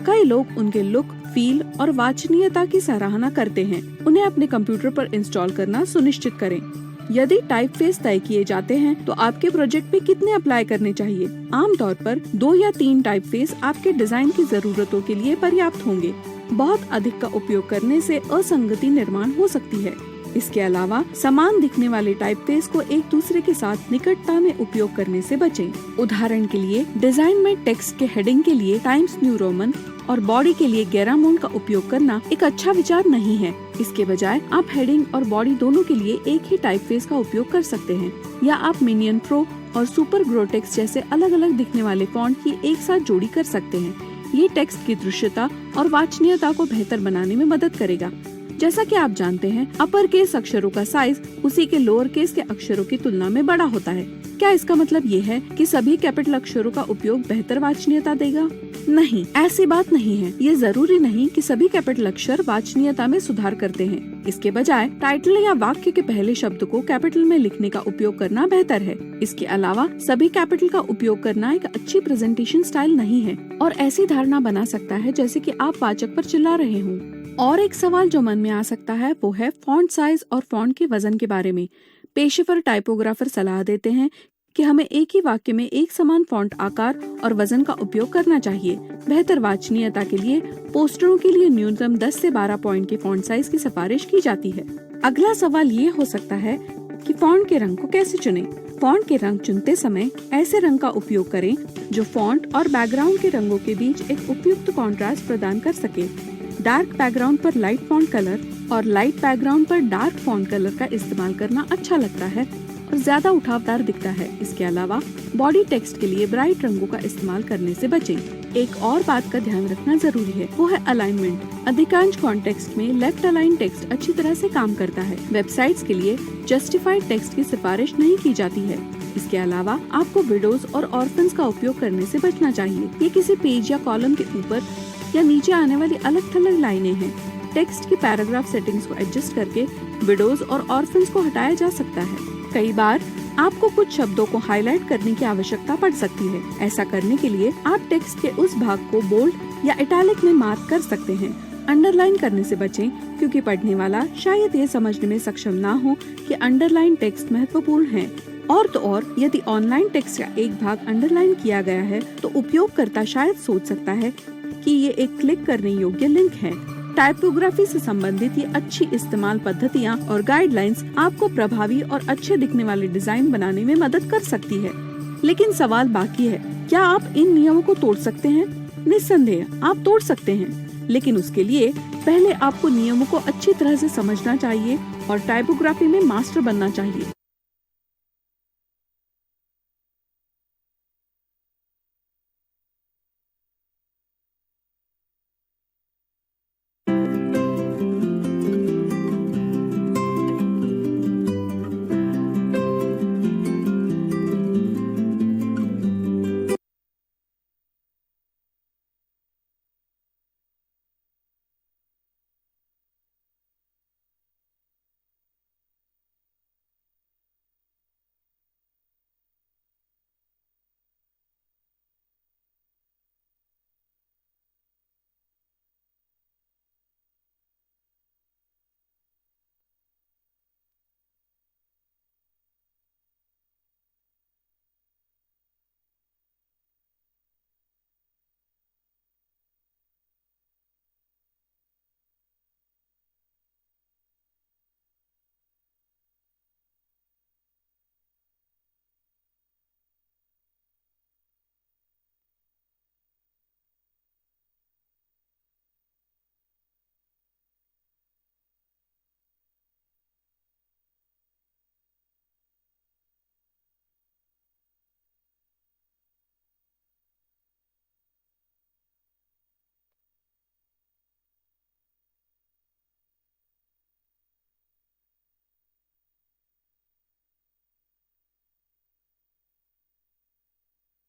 कई लोग उनके लुक, फील और वाचनीयता की सराहना करते हैं। उन्हें अपने कंप्यूटर पर इंस्टॉल करना सुनिश्चित करें। यदि टाइपफेस तय किए जाते हैं तो आपके प्रोजेक्ट पे कितने अप्लाई करने चाहिए? आमतौर पर 2 या 3 टाइपफेस आपके डिजाइन की जरूरतों के लिए पर्याप्त होंगे। बहुत अधिक का उपयोग करने से असंगति निर्माण हो सकती है। इसके अलावा समान दिखने वाले टाइपफेस को एक दूसरे के साथ निकटता में उपयोग करने से बचें। उदाहरण के लिए डिजाइन में टेक्स्ट के हेडिंग के लिए टाइम्स न्यू रोमन और बॉडी के लिए गैरामोंट का उपयोग करना एक अच्छा विचार नहीं है। इसके बजाय आप हेडिंग और बॉडी दोनों के लिए एक ही टाइपफेस का उपयोग कर सकते हैं, या आप मिनियन प्रो और सुपर ग्रोटेक्स जैसे अलग अलग दिखने वाले फॉन्ट की एक साथ जोड़ी कर सकते हैं। ये टेक्स्ट की दृश्यता और वाचनीयता को बेहतर बनाने में मदद करेगा। जैसा कि आप जानते हैं, अपर केस अक्षरों का साइज उसी के लोअर केस के अक्षरों की तुलना में बड़ा होता है। क्या इसका मतलब ये है कि सभी कैपिटल अक्षरों का उपयोग बेहतर वाचनीयता देगा? नहीं, ऐसी बात नहीं है। ये जरूरी नहीं कि सभी कैपिटल अक्षर वाचनीयता में सुधार करते हैं। इसके बजाय टाइटल या वाक्य के पहले शब्द को कैपिटल में लिखने का उपयोग करना बेहतर है। इसके अलावा सभी कैपिटल का उपयोग करना एक अच्छी प्रेजेंटेशन स्टाइल नहीं है और ऐसी धारणा बना सकता है जैसे कि आप वाचक पर चिल्ला रहे हों। और एक सवाल जो मन में आ सकता है वो है फॉन्ट साइज और फॉन्ट के वजन के बारे में। पेशेवर टाइपोग्राफर सलाह देते हैं कि हमें एक ही वाक्य में एक समान फॉन्ट आकार और वजन का उपयोग करना चाहिए। बेहतर वाचनीयता के लिए पोस्टरों के लिए न्यूनतम 10 से 12 पॉइंट के फॉन्ट साइज की सिफारिश की जाती है। अगला सवाल ये हो सकता है कि फॉन्ट के रंग को कैसे चुनें। फॉन्ट के रंग चुनते समय ऐसे रंग का उपयोग करें जो फॉन्ट और बैकग्राउंड के रंगों के बीच एक उपयुक्त कॉन्ट्रास्ट प्रदान कर सके। डार्क बैकग्राउंड पर लाइट फॉन्ट कलर और लाइट बैकग्राउंड पर डार्क फॉन्ट कलर का इस्तेमाल करना अच्छा लगता है और ज्यादा उठावदार दिखता है। इसके अलावा बॉडी टेक्स्ट के लिए ब्राइट रंगों का इस्तेमाल करने से बचें। एक और बात का ध्यान रखना जरूरी है, वो है अलाइनमेंट। अधिकांश कॉन्टेक्स्ट में लेफ्ट अलाइन टेक्स्ट अच्छी तरह से काम करता है। वेबसाइट्स के लिए जस्टिफाइड टेक्स्ट की सिफारिश नहीं की जाती है। इसके अलावा आपको विडोज और ऑर्फन्स का उपयोग करने से बचना चाहिए। ये किसी पेज या कॉलम के ऊपर या नीचे आने वाली अलग थलग लाइनें हैं। टेक्स्ट की पैराग्राफ सेटिंग्स को एडजस्ट करके विडोज और ऑर्फन्स को हटाया जा सकता है। कई बार आपको कुछ शब्दों को हाईलाइट करने की आवश्यकता पड़ सकती है। ऐसा करने के लिए आप टेक्स्ट के उस भाग को बोल्ड या इटैलिक में मार्क कर सकते हैं। अंडरलाइन करने से बचें, क्योंकि पढ़ने वाला शायद ये समझने में सक्षम ना हो कि अंडरलाइन टेक्स्ट महत्वपूर्ण है। और तो और यदि ऑनलाइन टेक्स्ट का एक भाग अंडरलाइन किया गया है तो उपयोगकर्ता शायद सोच सकता है कि ये एक क्लिक करने योग्य लिंक है। टाइपोग्राफी से संबंधित ये अच्छी इस्तेमाल पद्धतियाँ और गाइडलाइंस आपको प्रभावी और अच्छे दिखने वाले डिजाइन बनाने में मदद कर सकती है। लेकिन सवाल बाकी है, क्या आप इन नियमों को तोड़ सकते हैं? निस्संदेह आप तोड़ सकते हैं, लेकिन उसके लिए पहले आपको नियमों को अच्छी तरह से समझना चाहिए और टाइपोग्राफी में मास्टर बनना चाहिए।